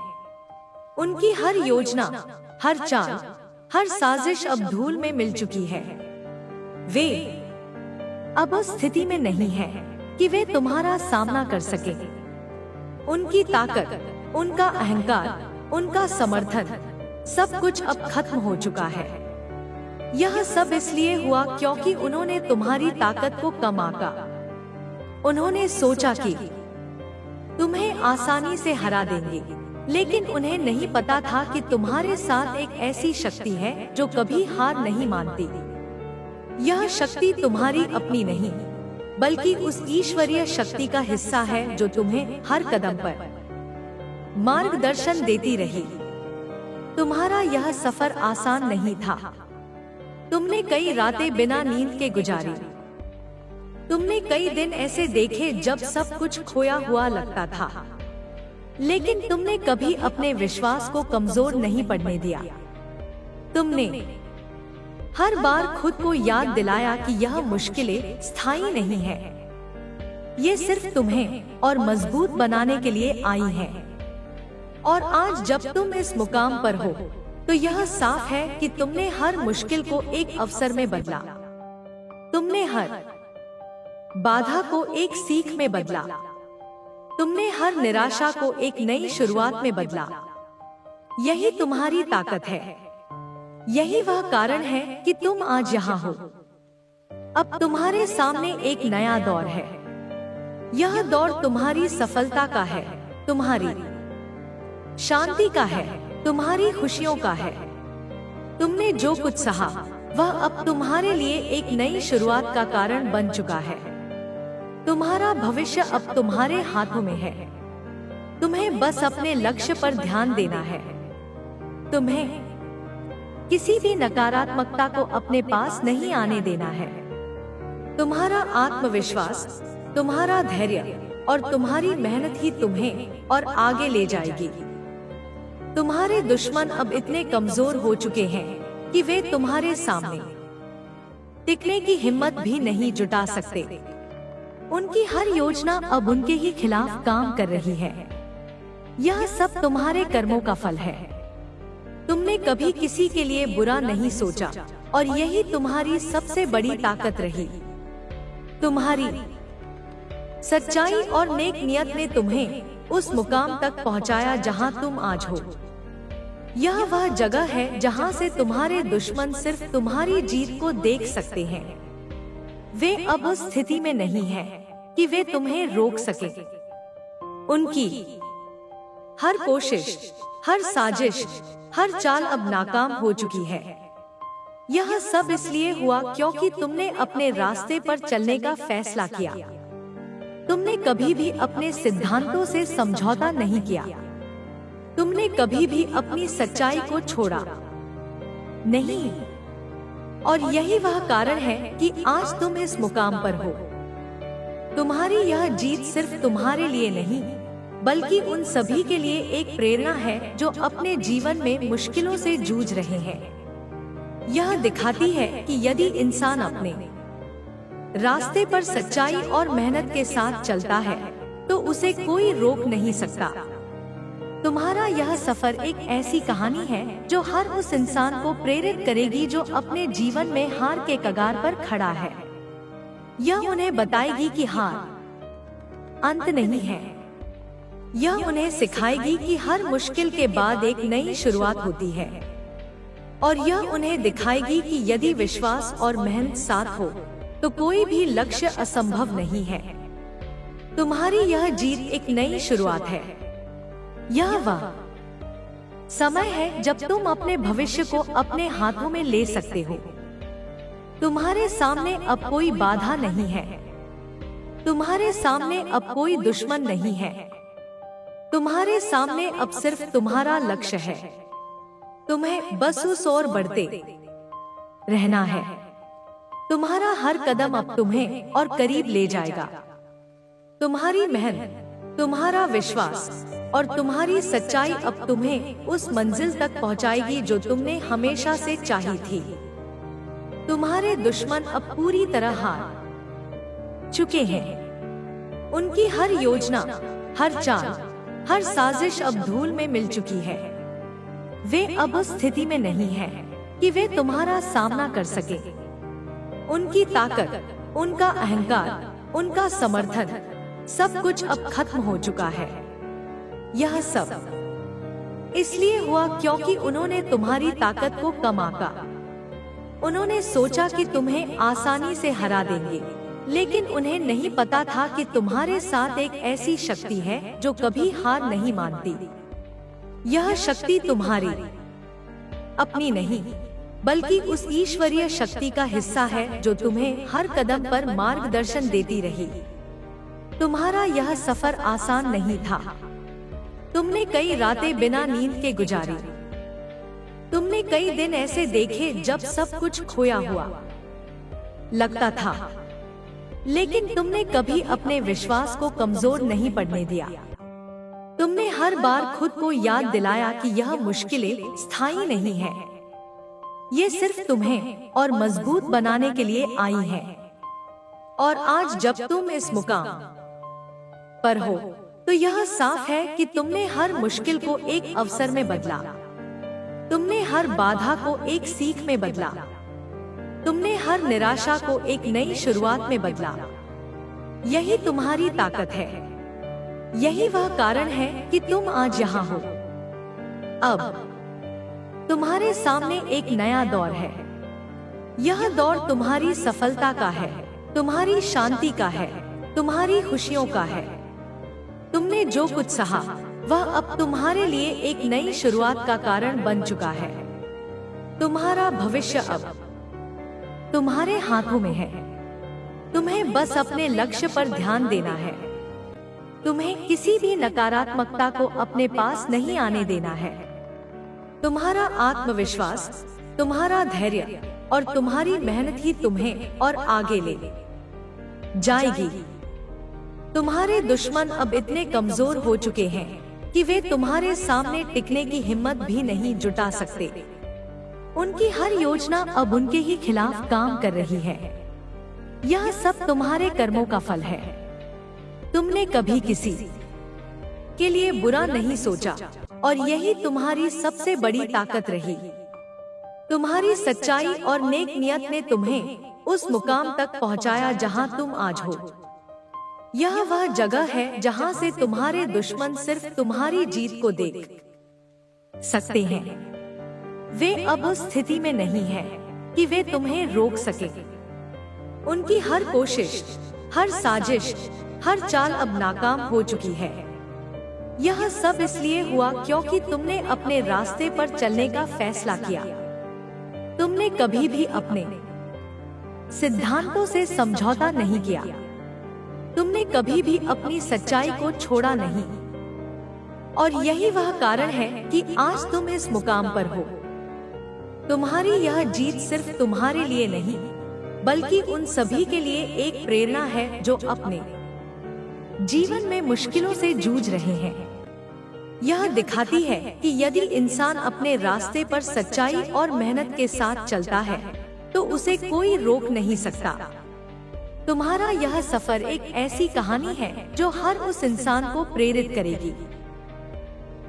उनकी हर योजना, हर चाल, हर साजिश अब धूल में मिल चुकी है। वे अब उस स्थिति में नहीं है कि वे तुम्हारा सामना कर सके। उनकी ताकत, उनका अहंकार, उनका समर्थन, सब कुछ अब खत्म हो चुका है। यह सब इसलिए हुआ क्योंकि उन्होंने तुम्हारी ताकत को कम आंका। उन्होंने सोचा कि तुम्हें आसानी से हरा देंगे, लेकिन उन्हें नहीं पता था कि तुम्हारे साथ एक ऐसी शक्ति है जो कभी हार नहीं मानती। यह शक्ति तुम्हारी अपनी नहीं, बल्कि उस ईश्वरीय शक्ति का हिस्सा है जो तुम्हें हर कदम पर मार्गदर्शन देती रही। तुम्हारा यह सफर आसान नहीं था। तुमने कई रातें बिना नींद के गुजारी। तुमने कई दिन ऐसे देखे जब सब कुछ खोया हुआ लगता था, लेकिन तुमने कभी अपने विश्वास को कमजोर नहीं पड़ने दिया। तुमने हर बार खुद को याद दिलाया कि यह मुश्किलें स्थायी नहीं है। ये सिर्फ तुम्हें और मजबूत बनाने के लिए आई हैं। और आज जब तुम इस मुकाम पर हो तो यह साफ है कि तुमने हर मुश्किल को एक अवसर में बदला। तुमने हर बाधा को एक सीख में बदला। तुमने हर निराशा को एक नई शुरुआत में बदला। यही तुम्हारी ताकत है। यही वह कारण है कि तुम आज यहाँ हो। अब तुम्हारे सामने एक नया दौर है। यह दौर तुम्हारी सफलता का है, तुम्हारी शांति का है, तुम्हारी खुशियों का है। तुमने जो कुछ सहा वह अब तुम्हारे लिए एक नई शुरुआत का कारण बन चुका है। तुम्हारा भविष्य अब तुम्हारे हाथों में है। तुम्हें बस अपने लक्ष्य पर ध्यान देना है। तुम्हें किसी भी नकारात्मकता को अपने पास नहीं आने देना है। तुम्हारा आत्मविश्वास, तुम्हारा धैर्य और तुम्हारी मेहनत ही तुम्हें और आगे ले जाएगी। तुम्हारे दुश्मन अब इतने कमजोर हो चुके हैं कि वे तुम्हारे सामने टिकने की हिम्मत भी नहीं जुटा सकते। उनकी हर योजना अब उनके ही खिलाफ काम कर रही है। यह सब तुम्हारे कर्मों का फल है। तुमने कभी किसी के लिए बुरा नहीं सोचा और यही तुम्हारी सबसे बड़ी ताकत रही। तुम्हारी सच्चाई और नेक नियत ने तुम्हें उस मुकाम तक पहुंचाया जहां तुम आज हो। यह वह जगह है जहां से तुम्हारे दुश्मन सिर्फ तुम्हारी जीत को देख सकते हैं। वे अब उस स्थिति में नहीं हैं कि वे तुम्हें रोक सके। उनकी हर कोशिश, हर साजिश, हर चाल अब नाकाम हो चुकी है। यह सब इसलिए हुआ क्योंकि तुमने अपने रास्ते पर चलने का फैसला किया। तुमने कभी भी अपने सिद्धांतों से समझौता नहीं किया। तुमने कभी भी अपनी सच्चाई को छोड़ा नहीं। और यही वह कारण है कि आज तुम इस मुकाम पर हो। तुम्हारी यह जीत सिर्फ तुम्हारे लिए नहीं, बल्कि उन सभी के लिए एक प्रेरणा है जो अपने जीवन में मुश्किलों से जूझ रहे हैं। यह दिखाती है कि यदि इंसान अपने रास्ते पर सच्चाई और मेहनत के साथ चलता है तो उसे कोई रोक नहीं सकता। तुम्हारा यह सफर एक ऐसी कहानी है जो हर उस इंसान को प्रेरित करेगी जो अपने जीवन में हार के कगार पर खड़ा है। यह उन्हें बताएगी कि हार अंत नहीं है। यह उन्हें सिखाएगी कि हर मुश्किल के बाद एक नई शुरुआत होती है। और यह उन्हें दिखाएगी कि यदि विश्वास और मेहनत साथ हो तो कोई भी लक्ष्य असंभव नहीं है। तुम्हारी यह जीत एक नई शुरुआत है। यह वह समय है जब तुम अपने भविष्य को अपने हाथों में ले सकते हो। तुम्हारे सामने अब कोई बाधा नहीं है। तुम्हारे सामने अब कोई दुश्मन नहीं है। तुम्हारे सामने अब सिर्फ तुम्हारा लक्ष्य है। तुम्हें बस उस ओर बढ़ते रहना है। तुम्हारा हर कदम अब तुम्हें और करीब ले जाएगा। तुम्हारी मेहनत, तुम्हारा विश्वास और तुम्हारी सच्चाई अब तुम्हें उस मंजिल तक पहुंचाएगी जो तुमने हमेशा से चाही थी। तुम्हारे दुश्मन अब पूरी तरह हार चुके हैं। उनकी हर योजना, हर चाल, हर साजिश अब धूल में मिल चुकी है। वे अब उस स्थिति में नहीं हैं कि वे तुम्हारा सामना कर सके। उनकी ताकत, उनका अहंकार, उनका समर्थन, सब कुछ अब खत्म हो चुका है। यह सब इसलिए हुआ क्योंकि उन्होंने तुम्हारी ताकत को कम आंका। उन्होंने सोचा कि तुम्हें आसानी से हरा देंगे, लेकिन उन्हें नहीं पता था कि तुम्हारे साथ एक ऐसी शक्ति है जो कभी हार नहीं मानती। यह शक्ति तुम्हारी अपनी नहीं, बल्कि उस ईश्वरीय शक्ति का हिस्सा है जो तुम्हें हर कदम पर मार्गदर्शन देती रही। तुम्हारा यह सफर आसान नहीं था। तुमने कई रातें बिना नींद के गुजारी। तुमने कई दिन ऐसे देखे जब सब कुछ खोया हुआ लगता था, लेकिन तुमने कभी अपने विश्वास को कमजोर नहीं पड़ने दिया। तुमने हर बार खुद को याद दिलाया कि यह मुश्किलें स्थायी नहीं है। ये सिर्फ तुम्हें और मजबूत बनाने के लिए आई हैं। और आज जब तुम इस मुकाम पर हो तो यह साफ है कि तुमने हर मुश्किल को एक अवसर में बदला। तुमने हर बाधा को एक सीख में बदला। तुमने हर निराशा को एक नई शुरुआत में बदला। यही तुम्हारी ताकत है। यही वह कारण है कि तुम आज यहाँ हो। अब तुम्हारे सामने एक नया दौर है। यह दौर तुम्हारी सफलता का है, तुम्हारी शांति का है, तुम्हारी खुशियों का है। तुमने जो कुछ सहा वह अब तुम्हारे लिए एक नई शुरुआत का कारण बन चुका है। तुम्हारा भविष्य अब तुम्हारे हाथों में है। तुम्हें बस अपने लक्ष्य पर ध्यान देना है। तुम्हें किसी भी नकारात्मकता को अपने पास नहीं आने देना है। तुम्हारा आत्मविश्वास, तुम्हारा धैर्य और तुम्हारी मेहनत ही तुम्हें और आगे ले जाएगी। तुम्हारे दुश्मन अब इतने कमजोर हो चुके हैं कि वे तुम्हारे सामने टिकने की हिम्मत भी नहीं जुटा सकते। उनकी हर योजना अब उनके ही खिलाफ काम कर रही है। यह सब तुम्हारे कर्मों का फल है। तुमने कभी किसी के लिए बुरा नहीं सोचा और यही तुम्हारी सबसे बड़ी ताकत रही। तुम्हारी सच्चाई और नेक नियत ने तुम्हें उस मुकाम तक पहुंचाया जहां तुम आज हो। यह वह जगह है जहां से तुम्हारे दुश्मन सिर्फ तुम्हारी जीत को देख सकते हैं। वे अब उस स्थिति में नहीं हैं कि वे तुम्हें रोक सके। उनकी हर कोशिश, हर साजिश, हर चाल अब नाकाम हो चुकी है। यह सब इसलिए हुआ क्योंकि तुमने अपने रास्ते पर चलने का फैसला किया। तुमने कभी भी अपने सिद्धांतों से समझौता नहीं किया। तुमने कभी भी अपनी सच्चाई को छोड़ा नहीं। और यही वह कारण है कि आज तुम इस मुकाम पर हो। तुम्हारी यह जीत सिर्फ तुम्हारे लिए नहीं, बल्कि उन सभी के लिए एक प्रेरणा है जो अपने जीवन में मुश्किलों से जूझ रहे हैं। यह दिखाती है कि यदि इंसान अपने रास्ते पर सच्चाई और मेहनत के साथ चलता है तो उसे कोई रोक नहीं सकता। तुम्हारा यह सफर एक ऐसी कहानी है जो हर उस इंसान को प्रेरित करेगी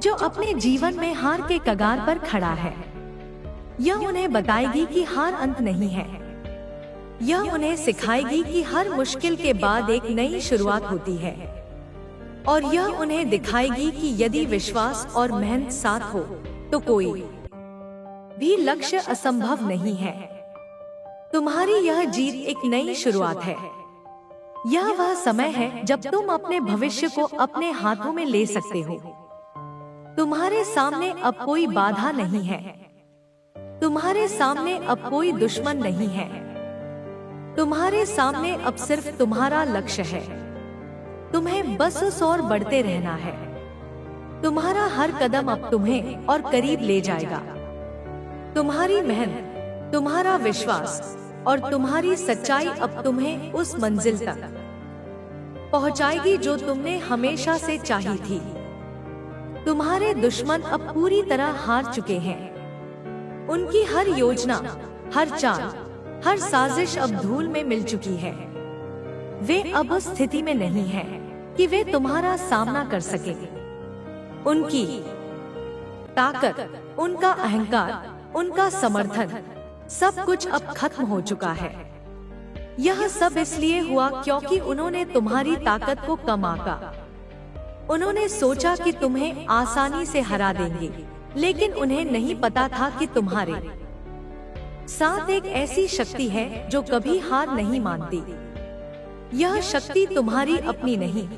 जो अपने जीवन में हार के कगार पर खड़ा है। यह उन्हें बताएगी कि हार अंत नहीं है। यह उन्हें सिखाएगी कि हर मुश्किल के बाद एक नई शुरुआत होती है। और यह उन्हें दिखाएगी कि यदि विश्वास और मेहनत साथ हो तो कोई भी लक्ष्य असंभव नहीं है। तुम्हारी यह जीत एक नई शुरुआत है। यह वह समय है जब तुम अपने भविष्य को अपने हाथों में ले सकते हो। तुम्हारे सामने अब कोई बाधा नहीं है। तुम्हारे सामने अब कोई दुश्मन नहीं है। तुम्हारे सामने अब सिर्फ तुम्हारा लक्ष्य है। तुम्हें बस उस ओर बढ़ते रहना है। तुम्हारा हर कदम अब तुम्हें और करीब ले जाएगा। तुम्हारी मेहनत, तुम्हारा विश्वास और तुम्हारी सच्चाई अब तुम्हें उस मंजिल तक पहुंचाएगी जो तुमने हमेशा से चाही थी। तुम्हारे दुश्मन अब पूरी तरह हार चुके हैं। उनकी हर योजना, हर चाल, हर साजिश अब धूल में मिल चुकी है। वे अब उस स्थिति में नहीं हैं कि वे तुम्हारा सामना कर सके। उनकी ताकत, उनका अहंकार, उनका समर्थन, सब कुछ अब खत्म हो चुका है। यह सब इसलिए हुआ क्योंकि उन्होंने तुम्हारी ताकत को कम आंका। उन्होंने सोचा कि तुम्हें आसानी से हरा देंगे, लेकिन उन्हें नहीं पता था कि तुम्हारे साथ एक ऐसी शक्ति है जो कभी हार नहीं मानती। यह शक्ति तुम्हारी अपनी नहीं,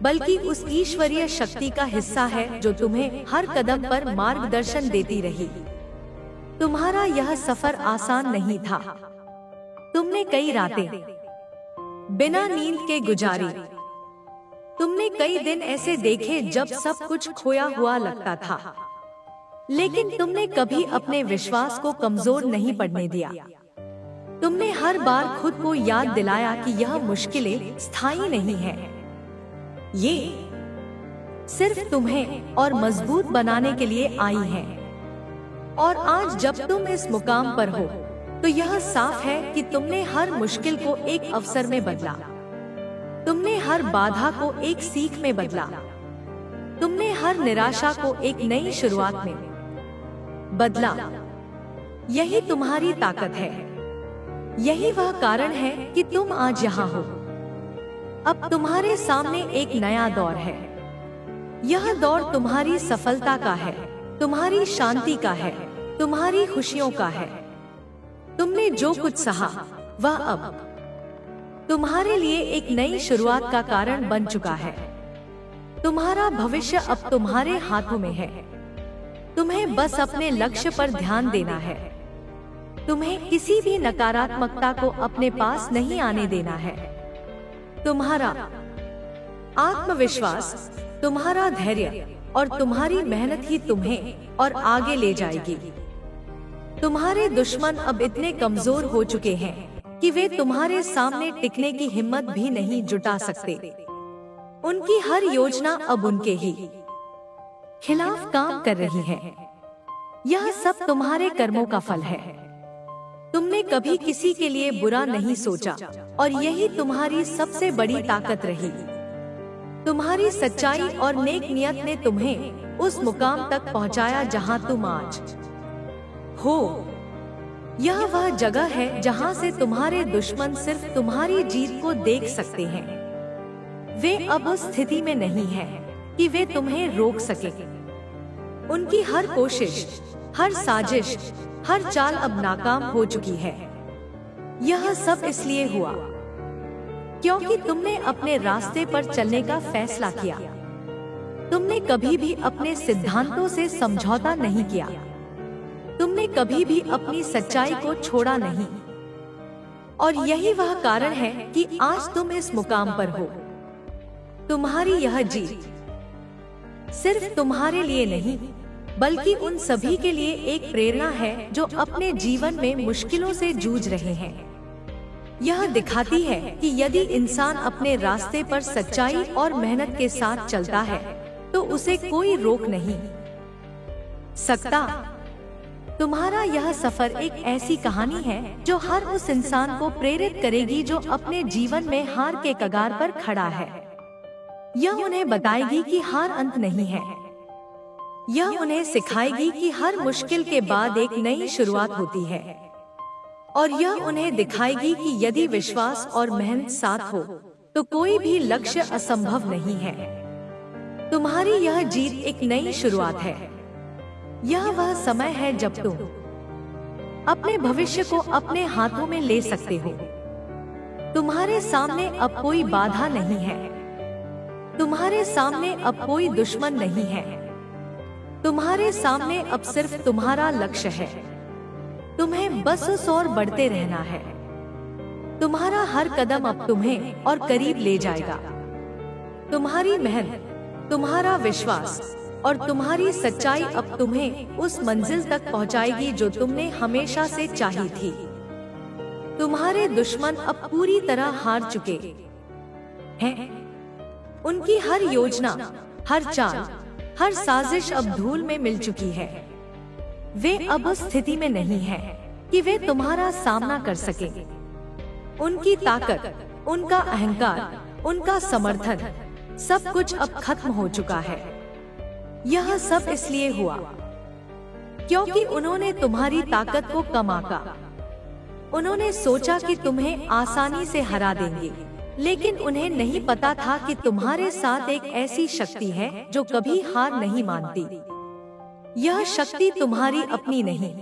बल्कि उस ईश्वरीय शक्ति का हिस्सा है जो तुम्हें हर कदम पर मार्गदर्शन देती रही। तुम्हारा यह सफर आसान नहीं था। तुमने कई रातें बिना नींद के गुजारी। तुमने कई दिन ऐसे देखे जब सब कुछ खोया हुआ लगता था, लेकिन तुमने कभी अपने विश्वास को कमजोर नहीं पड़ने दिया। तुमने हर बार खुद को याद दिलाया कि यह मुश्किलें स्थायी नहीं है। ये सिर्फ तुम्हें और मजबूत बनाने के लिए आई हैं। और आज जब तुम इस मुकाम पर हो तो यह साफ है कि तुमने हर मुश्किल को एक अवसर में बदला। तुमने हर बाधा को एक सीख में बदला। तुमने हर निराशा को एक नई शुरुआत में बदला। यही तुम्हारी ताकत है। यही वह कारण है कि तुम आज यहाँ हो। अब तुम्हारे सामने एक नया दौर है। यह दौर तुम्हारी सफलता का है, तुम्हारी शांति का है, तुम्हारी खुशियों का है। तुमने जो कुछ सहा वह अब तुम्हारे लिए एक नई शुरुआत का कारण बन चुका है। तुम्हारा भविष्य अब तुम्हारे हाथों में है। तुम्हें बस अपने लक्ष्य पर ध्यान देना है। तुम्हें किसी भी नकारात्मकता को अपने पास नहीं आने देना है। तुम्हारा आत्मविश्वास, तुम्हारा धैर्य और तुम्हारी मेहनत ही तुम्हें और आगे ले जाएगी। तुम्हारे दुश्मन अब इतने कमजोर हो चुके हैं कि वे तुम्हारे सामने टिकने की हिम्मत भी नहीं जुटा सकते। उनकी हर योजना अब उनके ही खिलाफ काम कर रही है। यह सब तुम्हारे कर्मों का फल है। तुमने कभी किसी के लिए बुरा नहीं सोचा और यही तुम्हारी सबसे बड़ी ताकत रही। तुम्हारी सच्चाई और नेक नियत ने तुम्हें उस मुकाम तक पहुंचाया जहां तुम आज हो। यह वह जगह है जहां से तुम्हारे दुश्मन सिर्फ तुम्हारी जीत को देख सकते हैं। वे अब उस स्थिति में नहीं हैं कि वे तुम्हें रोक सके। उनकी हर कोशिश, हर साजिश, हर चाल अब नाकाम हो चुकी है। यह सब इसलिए हुआ क्योंकि तुमने अपने रास्ते पर चलने का फैसला किया। तुमने कभी भी अपने सिद्धांतों से समझौता नहीं किया। तुमने कभी भी अपनी सच्चाई को छोड़ा नहीं। और यही वह कारण है कि आज तुम इस मुकाम पर हो। तुम्हारी यह जीत सिर्फ तुम्हारे लिए नहीं, बल्कि उन सभी के लिए एक प्रेरणा है जो अपने जीवन में मुश्किलों से जूझ रहे हैं। यह दिखाती है कि यदि इंसान अपने रास्ते पर सच्चाई और मेहनत के साथ चलता है तो उसे कोई रोक नहीं सकता। तुम्हारा यह सफर एक ऐसी कहानी है जो हर उस इंसान को प्रेरित करेगी जो अपने जीवन में हार के कगार पर खड़ा है। यह उन्हें बताएगी कि हार अंत नहीं है। यह उन्हें सिखाएगी कि हर मुश्किल के बाद एक नई शुरुआत होती है। और यह उन्हें दिखाएगी कि यदि विश्वास और मेहनत साथ हो तो कोई भी लक्ष्य असंभव नहीं है। तुम्हारी यह जीत एक नई शुरुआत है। यह वह समय है जब तुम अपने भविष्य को अपने हाथों में ले सकते हो। तुम्हारे सामने अब कोई बाधा नहीं है। तुम्हारे सामने अब कोई दुश्मन नहीं है। तुम्हारे सामने अब सिर्फ तुम्हारा लक्ष्य है। तुम्हें बस उस ओर बढ़ते रहना है। तुम्हारा हर कदम अब तुम्हें और करीब ले जाएगा। तुम्हारी मेहनत, तुम्हारा विश्वास और तुम्हारी सच्चाई अब तुम्हें उस मंजिल तक पहुंचाएगी जो तुमने हमेशा से चाही थी। तुम्हारे दुश्मन अब पूरी तरह हार चुके हैं। उनकी हर योजना, हर चाल, हर साजिश अब धूल में मिल चुकी है। वे अब उस स्थिति में नहीं हैं कि वे तुम्हारा सामना कर सके। उनकी ताकत, उनका अहंकार, उनका समर्थन, सब कुछ अब खत्म हो चुका है। यह सब इसलिए हुआ क्योंकि उन्होंने तुम्हारी ताकत को कम आंका। उन्होंने सोचा कि तुम्हें आसानी से हरा देंगे, लेकिन उन्हें नहीं पता था कि तुम्हारे साथ एक ऐसी शक्ति है जो कभी हार नहीं मानती। यह शक्ति तुम्हारी अपनी नहीं,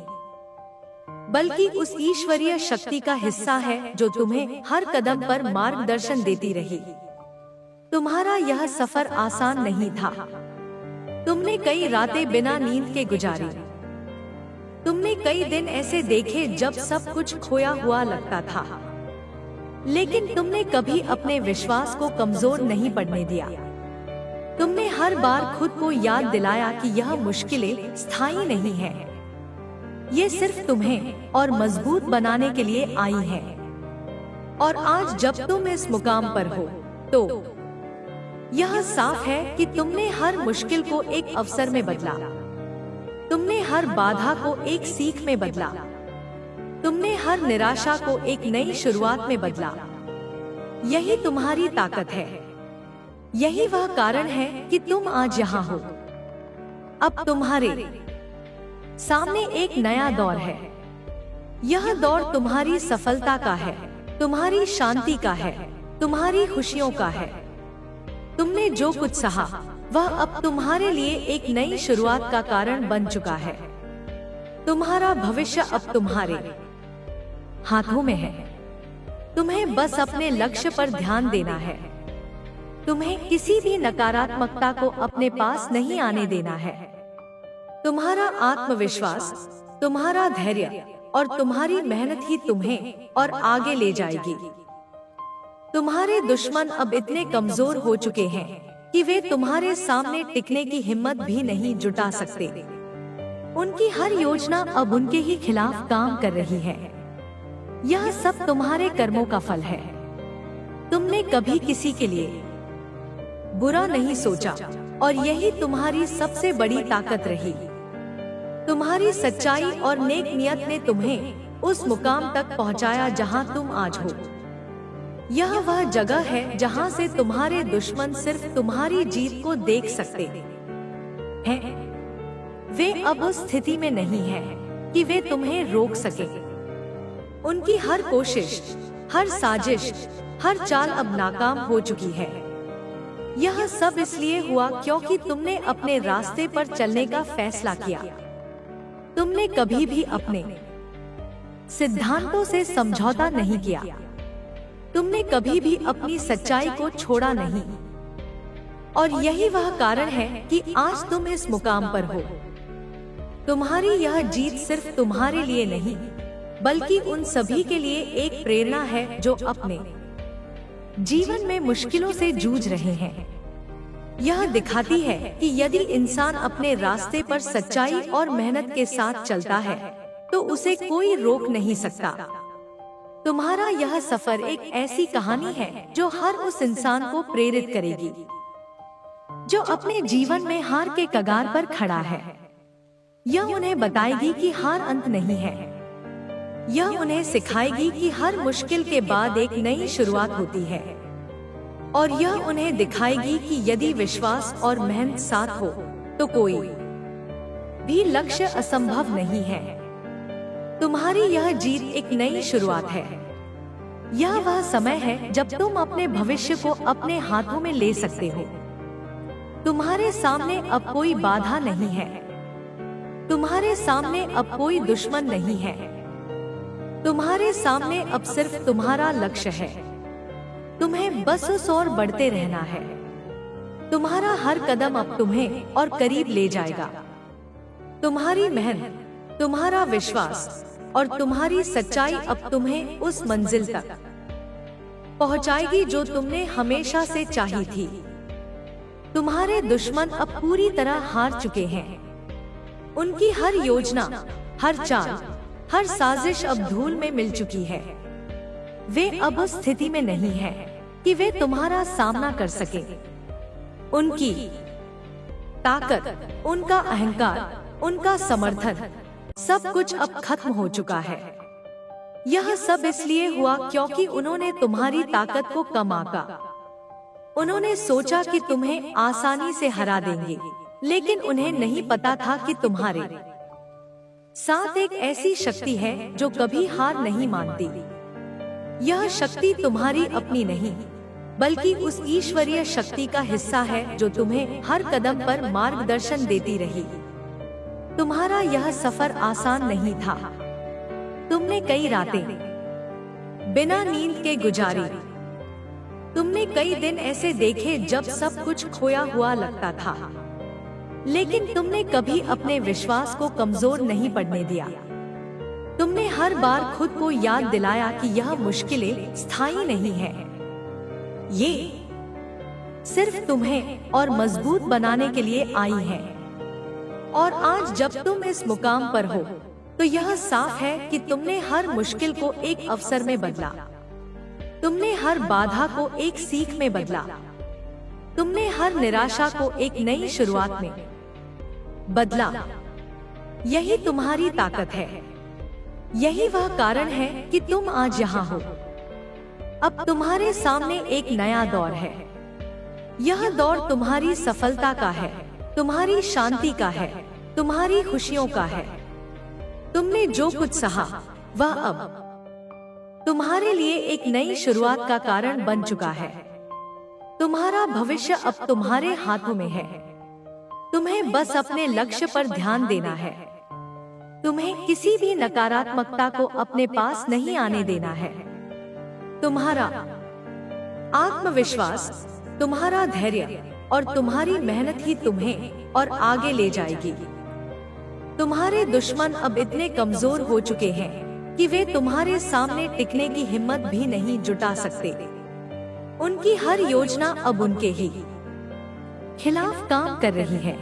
बल्कि उस ईश्वरीय शक्ति का हिस्सा है जो तुम्हें हर कदम पर मार्गदर्शन देती रही। तुम्हारा यह सफर आसान नहीं था। तुमने कई रातें बिना नींद के गुजारी। तुमने कई दिन ऐसे देखे जब सब कुछ खोया हुआ लगता था, लेकिन तुमने कभी अपने विश्वास को कमजोर नहीं पड़ने दिया। तुमने हर बार खुद को याद दिलाया कि यह मुश्किलें स्थायी नहीं है। ये सिर्फ तुम्हें और मजबूत बनाने के लिए आई हैं। और आज जब तुम इस मुकाम पर हो, तो यह साफ है कि तुमने हर मुश्किल को एक अवसर में बदला। तुमने हर बाधा को एक सीख में बदला। तुमने हर निराशा को एक नई शुरुआत में बदला। यही तुम्हारी ताकत है। यही वह कारण है कि तुम आज यहाँ हो। अब तुम्हारे सामने एक नया दौर है। यह दौर तुम्हारी सफलता का है, तुम्हारी शांति का है, तुम्हारी खुशियों का है। तुमने जो कुछ सहा वह अब तुम्हारे लिए एक नई शुरुआत का कारण बन चुका है। तुम्हारा भविष्य अब तुम्हारे हाथों में है। तुम्हें बस अपने लक्ष्य पर ध्यान देना है। तुम्हें किसी भी नकारात्मकता को अपने पास नहीं आने देना है। तुम्हारा आत्मविश्वास, तुम्हारा धैर्य और तुम्हारी मेहनत ही तुम्हें और आगे ले जाएगी। तुम्हारे दुश्मन अब इतने कमजोर हो चुके हैं कि वे तुम्हारे सामने टिकने की हिम्मत भी नहीं जुटा सकते। उनकी हर योजना अब उनके ही खिलाफ काम कर रही है। यह सब तुम्हारे कर्मों का फल है। तुमने कभी किसी के लिए बुरा नहीं सोचा और यही तुम्हारी सबसे बड़ी ताकत रही। तुम्हारी सच्चाई और नेक नियत ने तुम्हें उस मुकाम तक पहुंचाया जहां तुम आज हो। यह वह जगह है जहां से तुम्हारे दुश्मन सिर्फ तुम्हारी जीत को देख सकते हैं। वे अब उस स्थिति में नहीं हैं कि वे तुम्हें रोक सके। उनकी हर कोशिश, हर साजिश, हर चाल अब नाकाम हो चुकी है। यह सब इसलिए हुआ क्योंकि तुमने अपने रास्ते पर चलने का फैसला किया। तुमने कभी भी अपने सिद्धांतों से समझौता नहीं किया। तुमने कभी भी अपनी सच्चाई को छोड़ा नहीं। और यही वह कारण है कि आज तुम इस मुकाम पर हो। तुम्हारी यह जीत सिर्फ तुम्हारे लिए नहीं, बल्कि उन सभी के लिए एक प्रेरणा है जो अपने जीवन में मुश्किलों से जूझ रहे हैं। यह दिखाती है कि यदि इंसान अपने रास्ते पर सच्चाई और मेहनत के साथ चलता है तो उसे कोई रोक नहीं सकता। तुम्हारा यह सफर एक ऐसी कहानी है जो हर उस इंसान को प्रेरित करेगी जो अपने जीवन में हार के कगार पर खड़ा है। यह उन्हें बताएगी कि हार अंत नहीं है। यह उन्हें सिखाएगी कि हर मुश्किल के बाद एक नई शुरुआत होती है। और यह उन्हें दिखाएगी कि यदि विश्वास और मेहनत साथ हो तो कोई भी लक्ष्य असंभव नहीं है। तुम्हारी यह जीत एक नई शुरुआत है। यह वह समय है जब तुम अपने भविष्य को अपने हाथों में ले सकते हो। तुम्हारे सामने अब कोई बाधा नहीं है। तुम्हारे सामने अब कोई दुश्मन नहीं है। तुम्हारे सामने अब सिर्फ तुम्हारा लक्ष्य है। तुम्हें बस उस ओर बढ़ते रहना है। तुम्हारा हर कदम अब तुम्हें और करीब ले जाएगा। तुम्हारी मेहनत, तुम्हारा विश्वास और तुम्हारी सच्चाई अब तुम्हें उस मंजिल तक पहुंचाएगी जो तुमने हमेशा से चाही थी। तुम्हारे दुश्मन अब पूरी तरह हार चुके हैं। उनकी हर योजना, हर चाल, हर साजिश अब धूल में मिल चुकी है। वे अब उस स्थिति में नहीं हैं कि वे तुम्हारा सामना कर सके। उनकी ताकत, उनका अहंकार, उनका समर्थन, सब कुछ अब खत्म हो चुका है। यह सब इसलिए हुआ क्योंकि उन्होंने तुम्हारी ताकत को कम आंका। उन्होंने सोचा कि तुम्हें आसानी से हरा देंगे, लेकिन उन्हें नहीं पता था कि तुम्हारे साथ एक ऐसी शक्ति है जो कभी हार नहीं मानती। यह शक्ति तुम्हारी अपनी नहीं, बल्कि उस ईश्वरीय शक्ति का हिस्सा है जो तुम्हें हर कदम पर मार्गदर्शन देती रही। तुम्हारा यह सफर आसान नहीं था। तुमने कई रातें बिना नींद के गुजारी। तुमने कई दिन ऐसे देखे जब सब कुछ खोया हुआ लगता था, लेकिन तुमने कभी अपने विश्वास को कमजोर नहीं पड़ने दिया। तुमने हर बार खुद को याद दिलाया कि यह मुश्किलें स्थायी नहीं है। ये सिर्फ तुम्हें और मजबूत बनाने के लिए आई हैं। और आज जब तुम इस मुकाम पर हो, तो यह साफ है कि तुमने हर मुश्किल को एक अवसर में बदला। तुमने हर बाधा को एक सीख में बदला। तुमने हर निराशा को एक नई शुरुआत में बदला। यही तुम्हारी ताकत है। यही वह कारण है कि तुम आज यहाँ हो। अब तुम्हारे सामने एक नया दौर है। यह दौर तुम्हारी सफलता का है, तुम्हारी शांति का है, तुम्हारी खुशियों का है। तुमने जो कुछ सहा, वह अब तुम्हारे लिए एक नई शुरुआत का कारण बन चुका है। तुम्हारा भविष्य अब तुम्हारे हाथों में है। तुम्हें बस अपने लक्ष्य पर ध्यान देना है। तुम्हें किसी भी नकारात्मकता को अपने पास नहीं आने देना है। तुम्हारा आत्मविश्वास, तुम्हारा धैर्य और तुम्हारी मेहनत ही तुम्हें और आगे ले जाएगी। तुम्हारे दुश्मन अब इतने कमजोर हो चुके हैं कि वे तुम्हारे सामने टिकने की हिम्मत भी नहीं जुटा सकते। उनकी हर योजना अब उनके ही खिलाफ काम कर रही है।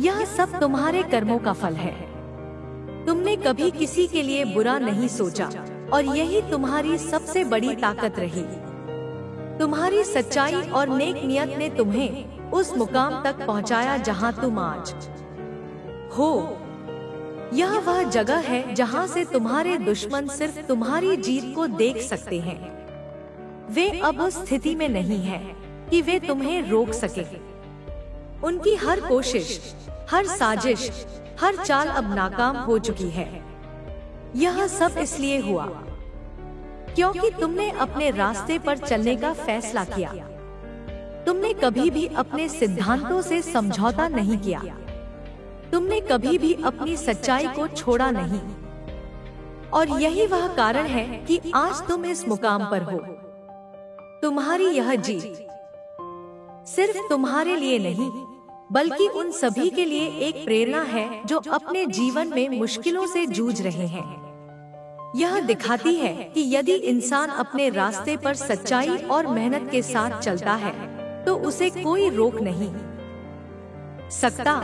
यह सब तुम्हारे कर्मों का फल है। तुमने कभी किसी के लिए बुरा नहीं सोचा और यही तुम्हारी सबसे बड़ी ताकत रही। तुम्हारी सच्चाई और नेक नियत ने तुम्हें उस मुकाम तक पहुंचाया जहां तुम आज हो। यह वह जगह है जहां से तुम्हारे दुश्मन सिर्फ तुम्हारी जीत को देख सकते हैं। वे अब उस स्थिति में नहीं हैं कि वे तुम्हें रोक सके। उनकी हर कोशिश, हर साजिश, हर चाल अब नाकाम हो चुकी है। यह सब इसलिए हुआ क्योंकि तुमने अपने रास्ते पर चलने का फैसला किया। तुमने कभी भी अपने सिद्धांतों से समझौता नहीं किया। तुमने कभी भी अपनी सच्चाई को छोड़ा नहीं। और यही वह कारण है कि आज तुम इस मुकाम पर हो। तुम्हारी यह जीत सिर्फ तुम्हारे लिए नहीं, बल्कि उन सभी के लिए एक प्रेरणा है जो अपने जीवन में मुश्किलों से जूझ रहे हैं। यह दिखाती है कि यदि इंसान अपने रास्ते पर सच्चाई और मेहनत के साथ चलता है, तो उसे कोई रोक नहीं सकता।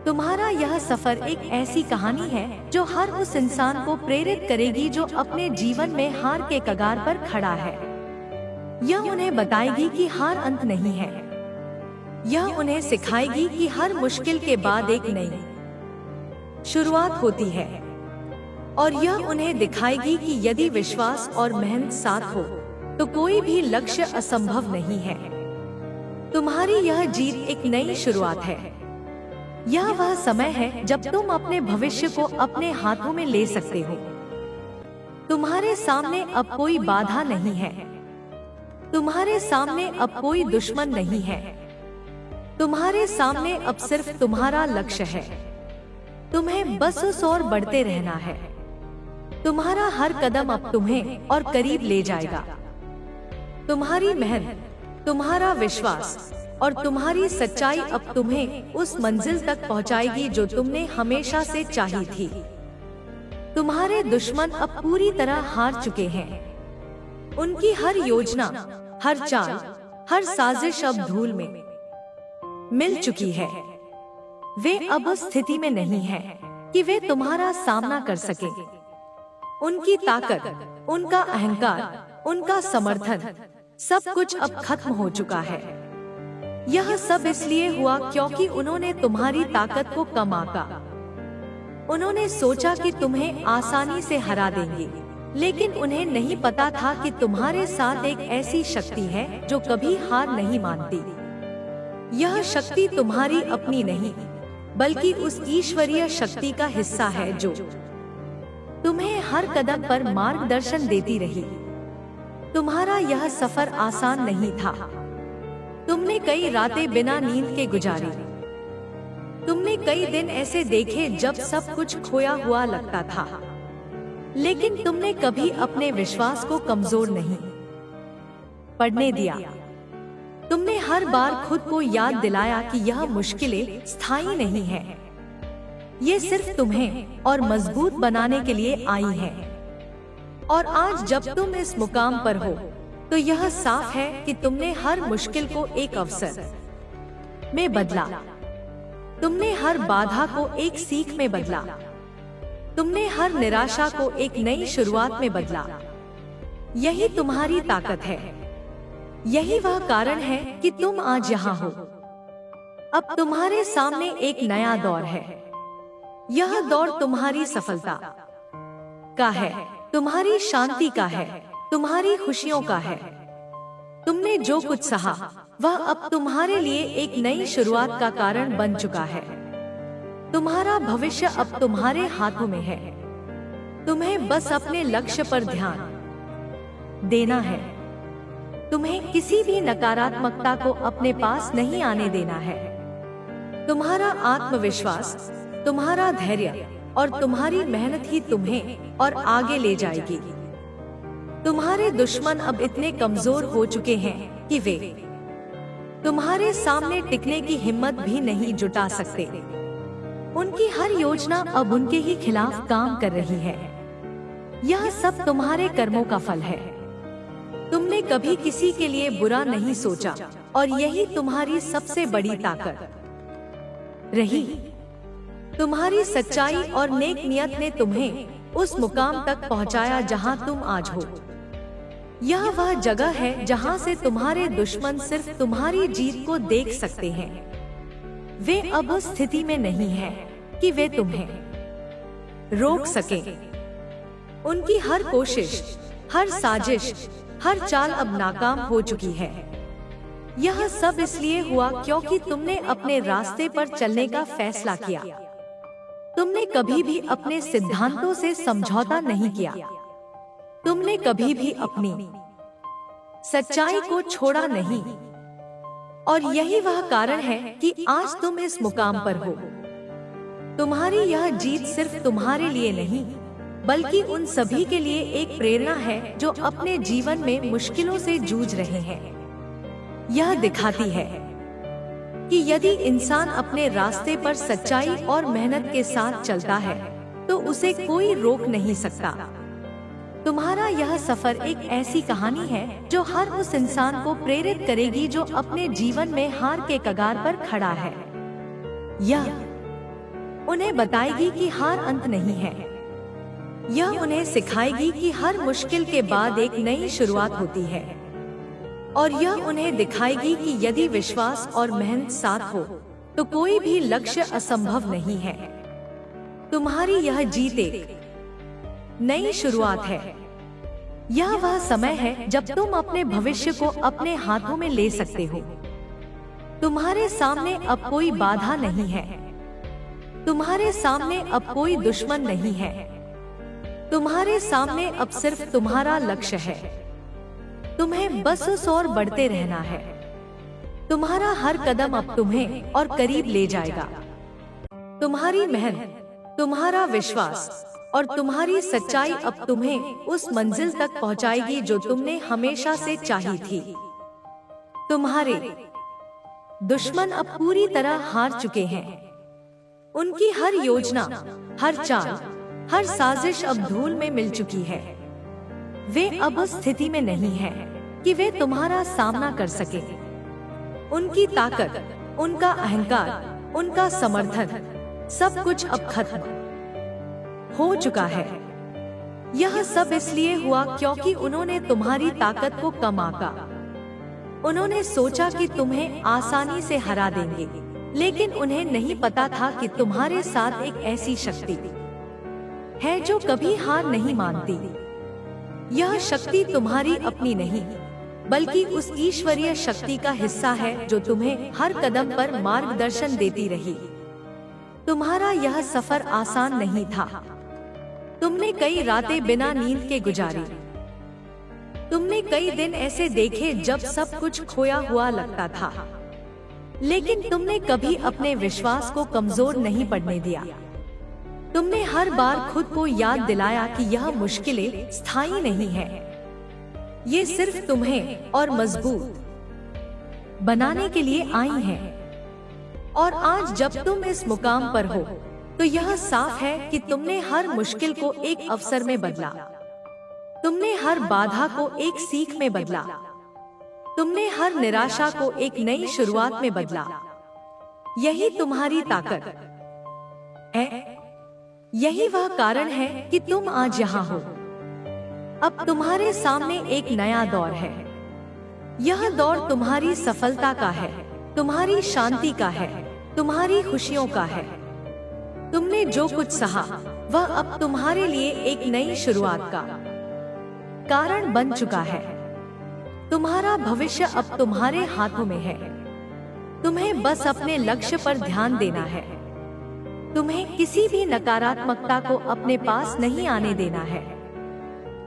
तुम्हारा यह सफर एक ऐसी कहानी है जो हर उस इंसान को प्रेरित करेगी जो अपने जीवन में हार के कगार पर खड़ा है। यह उन्हें बताएगी कि हार अंत नहीं है, यह उन्हें सिखाएगी कि हर मुश्किल के बाद एक नई शुरुआत होती है, और यह उन्हें दिखाएगी कि यदि विश्वास और मेहनत साथ हो तो कोई भी लक्ष्य असंभव नहीं है। तुम्हारी यह जीत एक नई शुरुआत है। यह वह समय है जब तुम अपने भविष्य को अपने हाथों में ले सकते हो। तुम्हारे सामने अब कोई बाधा नहीं है। तुम्हारे सामने अब कोई दुश्मन नहीं है। तुम्हारे सामने अब सिर्फ तुम्हारा लक्ष्य है। तुम्हें बस उस ओर बढ़ते रहना है। तुम्हारा हर कदम अब तुम्हें और करीब ले जाएगा। तुम्हारी मेहनत, तुम्हारा विश्वास और तुम्हारी सच्चाई अब तुम्हें उस मंजिल तक पहुंचाएगी जो तुमने हमेशा से चाही थी। तुम्हारे दुश्मन अब पूरी तरह हार चुके हैं। उनकी हर योजना, हर चाल, हर साजिश अब धूल में मिल चुकी है। वे अब उस स्थिति में नहीं हैं कि वे तुम्हारा सामना कर सके। उनकी ताकत, उनका अहंकार, उनका समर्थन, सब कुछ अब खत्म हो चुका है। यह सब इसलिए हुआ क्योंकि उन्होंने तुम्हारी ताकत को कम आंका। उन्होंने सोचा कि तुम्हें आसानी से हरा देंगे, लेकिन उन्हें नहीं पता था कि तुम्हारे साथ एक ऐसी शक्ति है जो कभी हार नहीं मानती। यह शक्ति तुम्हारी अपनी नहीं, बल्कि उस ईश्वरीय शक्ति का हिस्सा है जो तुम्हें हर कदम पर मार्गदर्शन देती रही। तुम्हारा यह सफर आसान नहीं था। तुमने कई रातें बिना नींद के गुजारी। तुमने कई दिन ऐसे देखे जब सब कुछ खोया हुआ लगता था, लेकिन तुमने कभी अपने विश्वास को कमजोर नहीं पड़ने दिया। तुमने हर बार खुद को याद दिलाया कि यह मुश्किलें स्थायी नहीं है। ये सिर्फ तुम्हें और मजबूत बनाने के लिए आई हैं। और आज जब तुम इस मुकाम पर हो, तो यह साफ है कि तुमने हर मुश्किल को एक अवसर में बदला। तुमने हर बाधा को एक सीख में बदला। तुमने हर निराशा को एक नई शुरुआत में बदला। यही तुम्हारी ताकत है। यही वह कारण है कि तुम आज यहाँ हो। अब तुम्हारे सामने एक नया दौर है। यह दौर तुम्हारी सफलता का है, तुम्हारी शांति का है, तुम्हारी खुशियों का है। तुमने जो कुछ सहा, वह अब तुम्हारे लिए एक नई शुरुआत का कारण बन चुका है। तुम्हारा भविष्य अब तुम्हारे हाथों में है। तुम्हें बस अपने लक्ष्य पर ध्यान देना है। तुम्हें किसी भी नकारात्मकता को अपने पास नहीं आने देना है। तुम्हारा आत्मविश्वास, तुम्हारा धैर्य और तुम्हारी मेहनत ही तुम्हें और आगे ले जाएगी। तुम्हारे दुश्मन अब इतने कमजोर हो चुके हैं कि वे तुम्हारे सामने टिकने की हिम्मत भी नहीं जुटा सकते। उनकी हर योजना अब उनके ही खिलाफ काम कर रही है। यह सब तुम्हारे कर्मों का फल है। तुमने कभी किसी के लिए बुरा नहीं सोचा, और यही तुम्हारी सबसे बड़ी ताकत रही। तुम्हारी सच्चाई और नेक नियत ने तुम्हें उस मुकाम तक पहुंचाया जहां तुम आज हो। यह वह जगह है जहां से तुम्हारे दुश्मन सिर्फ तुम्हारी जीत को देख सकते हैं। वे अब उस स्थिति में नहीं हैं कि वे तुम्हें रोक सकें। उनकी हर कोशिश, हर साजिश, हर चाल अब नाकाम हो चुकी है। यह सब इसलिए हुआ क्योंकि तुमने अपने रास्ते पर चलने का फैसला किया। तुमने कभी भी अपने सिद्धांतों से समझौता नहीं किया। तुमने कभी भी अपनी सच्चाई को छोड़ा नहीं। और यही वह कारण है कि आज तुम इस मुकाम पर हो। तुम्हारी यह जीत सिर्फ तुम्हारे लिए नहीं, बल्कि उन सभी के लिए एक प्रेरणा है जो अपने जीवन में मुश्किलों से जूझ रहे हैं। यह दिखाती है कि यदि इंसान अपने रास्ते पर सच्चाई और मेहनत के साथ चलता है, तो उसे कोई रोक नहीं सकता। तुम्हारा यह सफर एक ऐसी कहानी है जो हर उस इंसान को प्रेरित करेगी जो अपने जीवन में हार के कगार पर खड़ा है। यह उन्हें बताएगी कि हार अंत नहीं है। यह उन्हें सिखाएगी कि हर मुश्किल के बाद एक नई शुरुआत होती है। और यह उन्हें दिखाएगी कि यदि विश्वास और मेहनत साथ हो तो कोई भी लक्ष्य असंभव नहीं है। तुम्हारी यह जीत एक नई शुरुआत है। यह वह समय है जब तुम अपने भविष्य को अपने हाथों में ले सकते हो। तुम्हारे सामने अब कोई बाधा नहीं है। तुम्हारे सामने अब कोई दुश्मन नहीं है। तुम्हारे सामने अब सिर्फ तुम्हारा लक्ष्य है। तुम्हें बस उस ओर बढ़ते रहना है। तुम्हारा हर कदम अब तुम्हें और करीब ले जाएगा। तुम्हारी मेहनत, तुम्हारा विश्वास और तुम्हारी सच्चाई अब तुम्हें उस मंजिल तक पहुंचाएगी जो तुमने हमेशा से चाही थी। तुम्हारे दुश्मन अब पूरी तरह हार चुके हैं। उनकी हर योजना, हर चाल, हर साजिश अब धूल में मिल चुकी है। वे अब उस स्थिति में नहीं हैं कि वे तुम्हारा सामना कर सके। उनकी ताकत, उनका अहंकार, उनका समर्थन, सब कुछ अब खत्म हो चुका है। यह सब इसलिए हुआ क्योंकि उन्होंने तुम्हारी ताकत को कम आंका। उन्होंने सोचा कि तुम्हें आसानी से हरा देंगे, लेकिन उन्हें नहीं पता था कि तुम्हारे साथ एक ऐसी शक्ति है जो कभी हार नहीं मानती। यह शक्ति तुम्हारी अपनी नहीं, बल्कि उस ईश्वरीय शक्ति का हिस्सा है जो तुम्हें हर कदम पर मार्गदर्शन देती रही। तुम्हारा यह सफर आसान नहीं था। तुमने कई रातें बिना नींद के गुजारी। तुमने कई दिन ऐसे देखे जब सब कुछ खोया हुआ लगता था, लेकिन तुमने कभी अपने विश्वास को कमजोर नहीं पड़ने दिया। तुमने हर बार खुद को याद दिलाया कि यह मुश्किलें स्थायी नहीं है। ये सिर्फ तुम्हें और मजबूत बनाने के लिए आई हैं। और आज जब तुम इस मुकाम पर हो तो यह साफ है कि तुमने हर मुश्किल को एक अवसर में बदला। तुमने हर बाधा को एक सीख में बदला। तुमने हर निराशा को एक नई शुरुआत में बदला। यही तुम्हारी ताकत है। यही वह कारण है कि तुम आज यहाँ हो। अब तुम्हारे सामने एक नया दौर है। यह दौर तुम्हारी सफलता का है, तुम्हारी शांति का है, तुम्हारी खुशियों का है। तुमने जो कुछ सहा वह अब तुम्हारे लिए एक नई शुरुआत का कारण बन चुका है। तुम्हारा भविष्य अब तुम्हारे हाथों में है। तुम्हें बस अपने लक्ष्य पर ध्यान देना है। तुम्हें किसी भी नकारात्मकता को अपने पास नहीं आने देना है।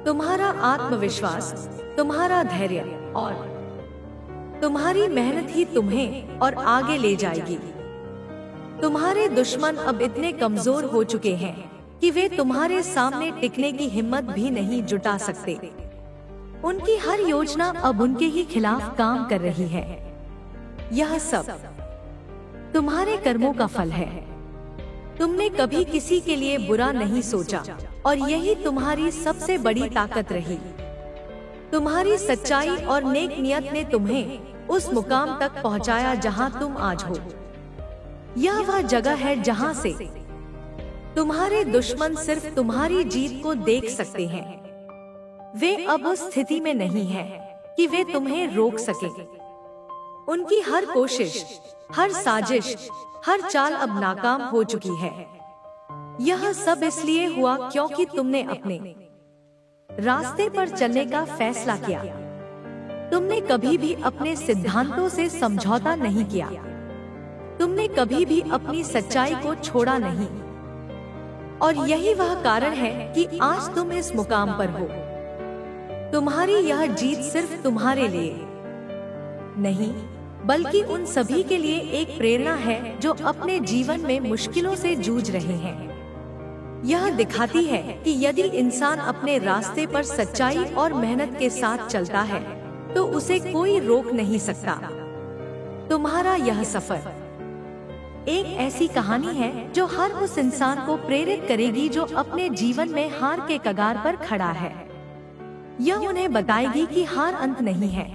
तुम्हारा आत्मविश्वास, तुम्हारा धैर्य और तुम्हारी मेहनत ही तुम्हें और आगे ले जाएगी। तुम्हारे दुश्मन अब इतने कमजोर हो चुके हैं कि वे तुम्हारे सामने टिकने की हिम्मत भी नहीं जुटा सकते। उनकी हर योजना अब उनके ही खिलाफ काम कर रही है। यह सब तुम्हारे कर्मों का फल है। तुमने कभी किसी के लिए बुरा नहीं सोचा और यही तुम्हारी सबसे बड़ी ताकत रही। तुम्हारी सच्चाई और नेक नियत ने तुम्हें उस मुकाम तक पहुंचाया जहां तुम आज हो। यह वह जगह है जहां से तुम्हारे दुश्मन सिर्फ तुम्हारी जीत को देख सकते हैं। वे अब उस स्थिति में नहीं हैं कि वे तुम्हें रोक सके। उनकी हर कोशिश, हर साजिश, हर चाल अब नाकाम हो चुकी है। यह सब इसलिए हुआ क्योंकि तुमने अपने रास्ते पर चलने का फैसला किया। तुमने कभी भी अपने सिद्धांतों से समझौता नहीं किया। तुमने कभी भी अपनी सच्चाई को छोड़ा नहीं। और यही वह कारण है कि आज तुम इस मुकाम पर हो। तुम्हारी यह जीत सिर्फ तुम्हारे लिए नहीं, बल्कि उन सभी के लिए एक प्रेरणा है जो अपने जीवन में मुश्किलों से जूझ रहे हैं। यह दिखाती है कि यदि इंसान अपने रास्ते पर सच्चाई और मेहनत के साथ चलता है तो उसे कोई रोक नहीं सकता। तुम्हारा यह सफर एक ऐसी कहानी है जो हर उस इंसान को प्रेरित करेगी जो अपने जीवन में हार के कगार पर खड़ा है। यह उन्हें बताएगी कि हार अंत नहीं है।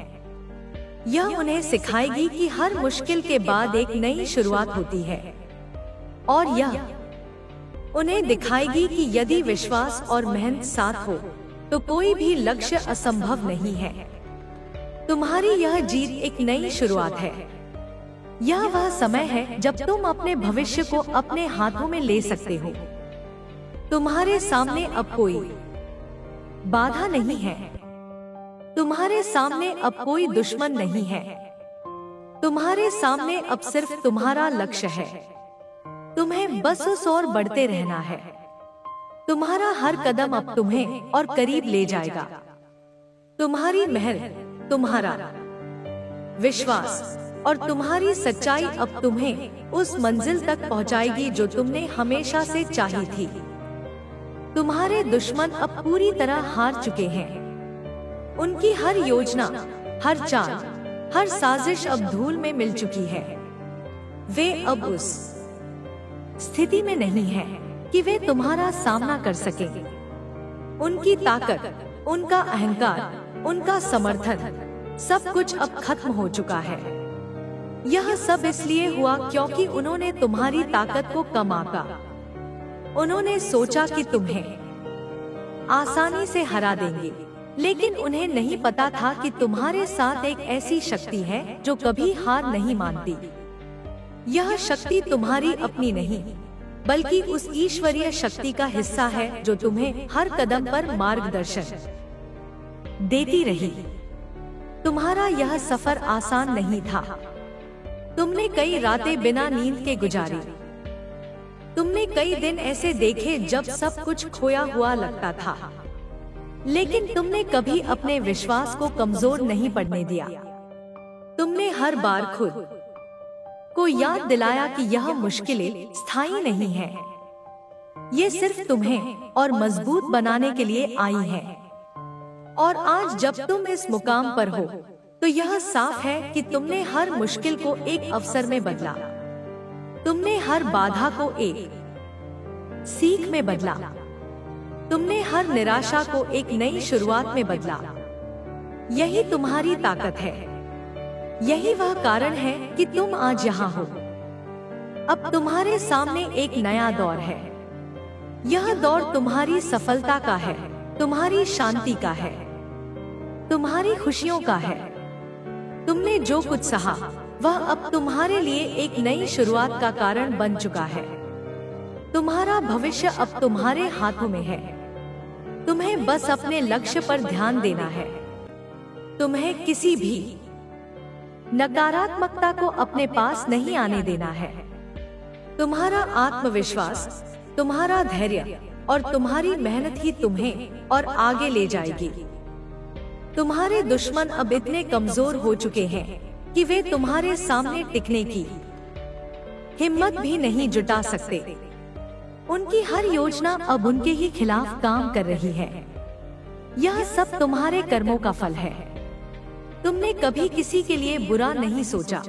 यह उन्हें सिखाएगी कि हर मुश्किल के बाद एक नई शुरुआत होती है। और यह उन्हें दिखाएगी कि यदि विश्वास और मेहनत साथ हो तो कोई भी लक्ष्य असंभव नहीं है। तुम्हारी यह जीत एक नई शुरुआत है। यह वह समय है जब तुम अपने भविष्य को अपने हाथों में ले सकते हो। तुम्हारे सामने अब कोई बाधा नहीं है। तुम्हारे सामने अब कोई दुश्मन नहीं है। तुम्हारे सामने अब सिर्फ तुम्हारा लक्ष्य है। तुम्हें बस उस ओर बढ़ते रहना है। तुम्हारा हर कदम अब तुम्हें और करीब ले जाएगा। तुम्हारी मेहनत, तुम्हारा विश्वास और तुम्हारी सच्चाई अब तुम्हें उस मंजिल तक पहुंचाएगी जो तुमने हमेशा से चाही थी। तुम्हारे दुश्मन अब पूरी तरह हार चुके हैं। उनकी हर योजना, हर चाल, हर साजिश अब धूल में मिल चुकी है। वे अब उस स्थिति में नहीं हैं कि वे तुम्हारा सामना कर सकें। उनकी ताकत, उनका अहंकार, उनका समर्थन, सब कुछ अब खत्म हो चुका है। यह सब इसलिए हुआ क्योंकि उन्होंने तुम्हारी ताकत को कम आंका। उन्होंने सोचा कि तुम्हें आसानी से हरा देंगे, लेकिन उन्हें नहीं पता था कि तुम्हारे साथ एक ऐसी शक्ति है जो कभी हार नहीं मानती। यह शक्ति तुम्हारी अपनी नहीं, बल्कि उस ईश्वरीय शक्ति का हिस्सा है जो तुम्हें हर कदम पर मार्गदर्शन देती रही। तुम्हारा यह सफर आसान नहीं था। तुमने कई रातें बिना नींद के गुजारी। तुमने कई दिन ऐसे देखे जब सब कुछ खोया हुआ लगता था, लेकिन तुमने कभी अपने विश्वास को कमजोर नहीं पड़ने दिया। तुमने हर बार खुद को याद दिलाया कि यह मुश्किलें स्थायी नहीं है। ये सिर्फ तुम्हें और मजबूत बनाने के लिए आई हैं। और आज जब तुम इस मुकाम पर हो, तो यह साफ है कि तुमने हर मुश्किल को एक अवसर में बदला। तुमने हर बाधा को एक सीख में बदला। तुमने हर निराशा को एक नई शुरुआत में बदला। यही तुम्हारी ताकत है। यही वह कारण है कि तुम आज यहाँ हो। अब तुम्हारे सामने एक नया दौर है। यह दौर तुम्हारी सफलता का है, तुम्हारी शांति का है, तुम्हारी खुशियों का है। तुमने जो कुछ सहा, वह अब तुम्हारे लिए एक नई शुरुआत का कारण बन चुका है। तुम्हारा भविष्य अब तुम्हारे हाथों में है। तुम्हें बस अपने लक्ष्य पर ध्यान देना है। तुम्हें किसी भी नकारात्मकता को अपने पास नहीं आने देना है। तुम्हारा आत्मविश्वास, तुम्हारा धैर्य और तुम्हारी मेहनत ही तुम्हें और आगे ले जाएगी। तुम्हारे दुश्मन अब इतने कमजोर हो चुके हैं कि वे तुम्हारे सामने टिकने की हिम्मत भी नहीं जुटा सकते। उनकी हर योजना अब उनके ही खिलाफ काम कर रही है। यह सब तुम्हारे कर्मों का फल है। तुमने कभी किसी के लिए बुरा नहीं सोचा,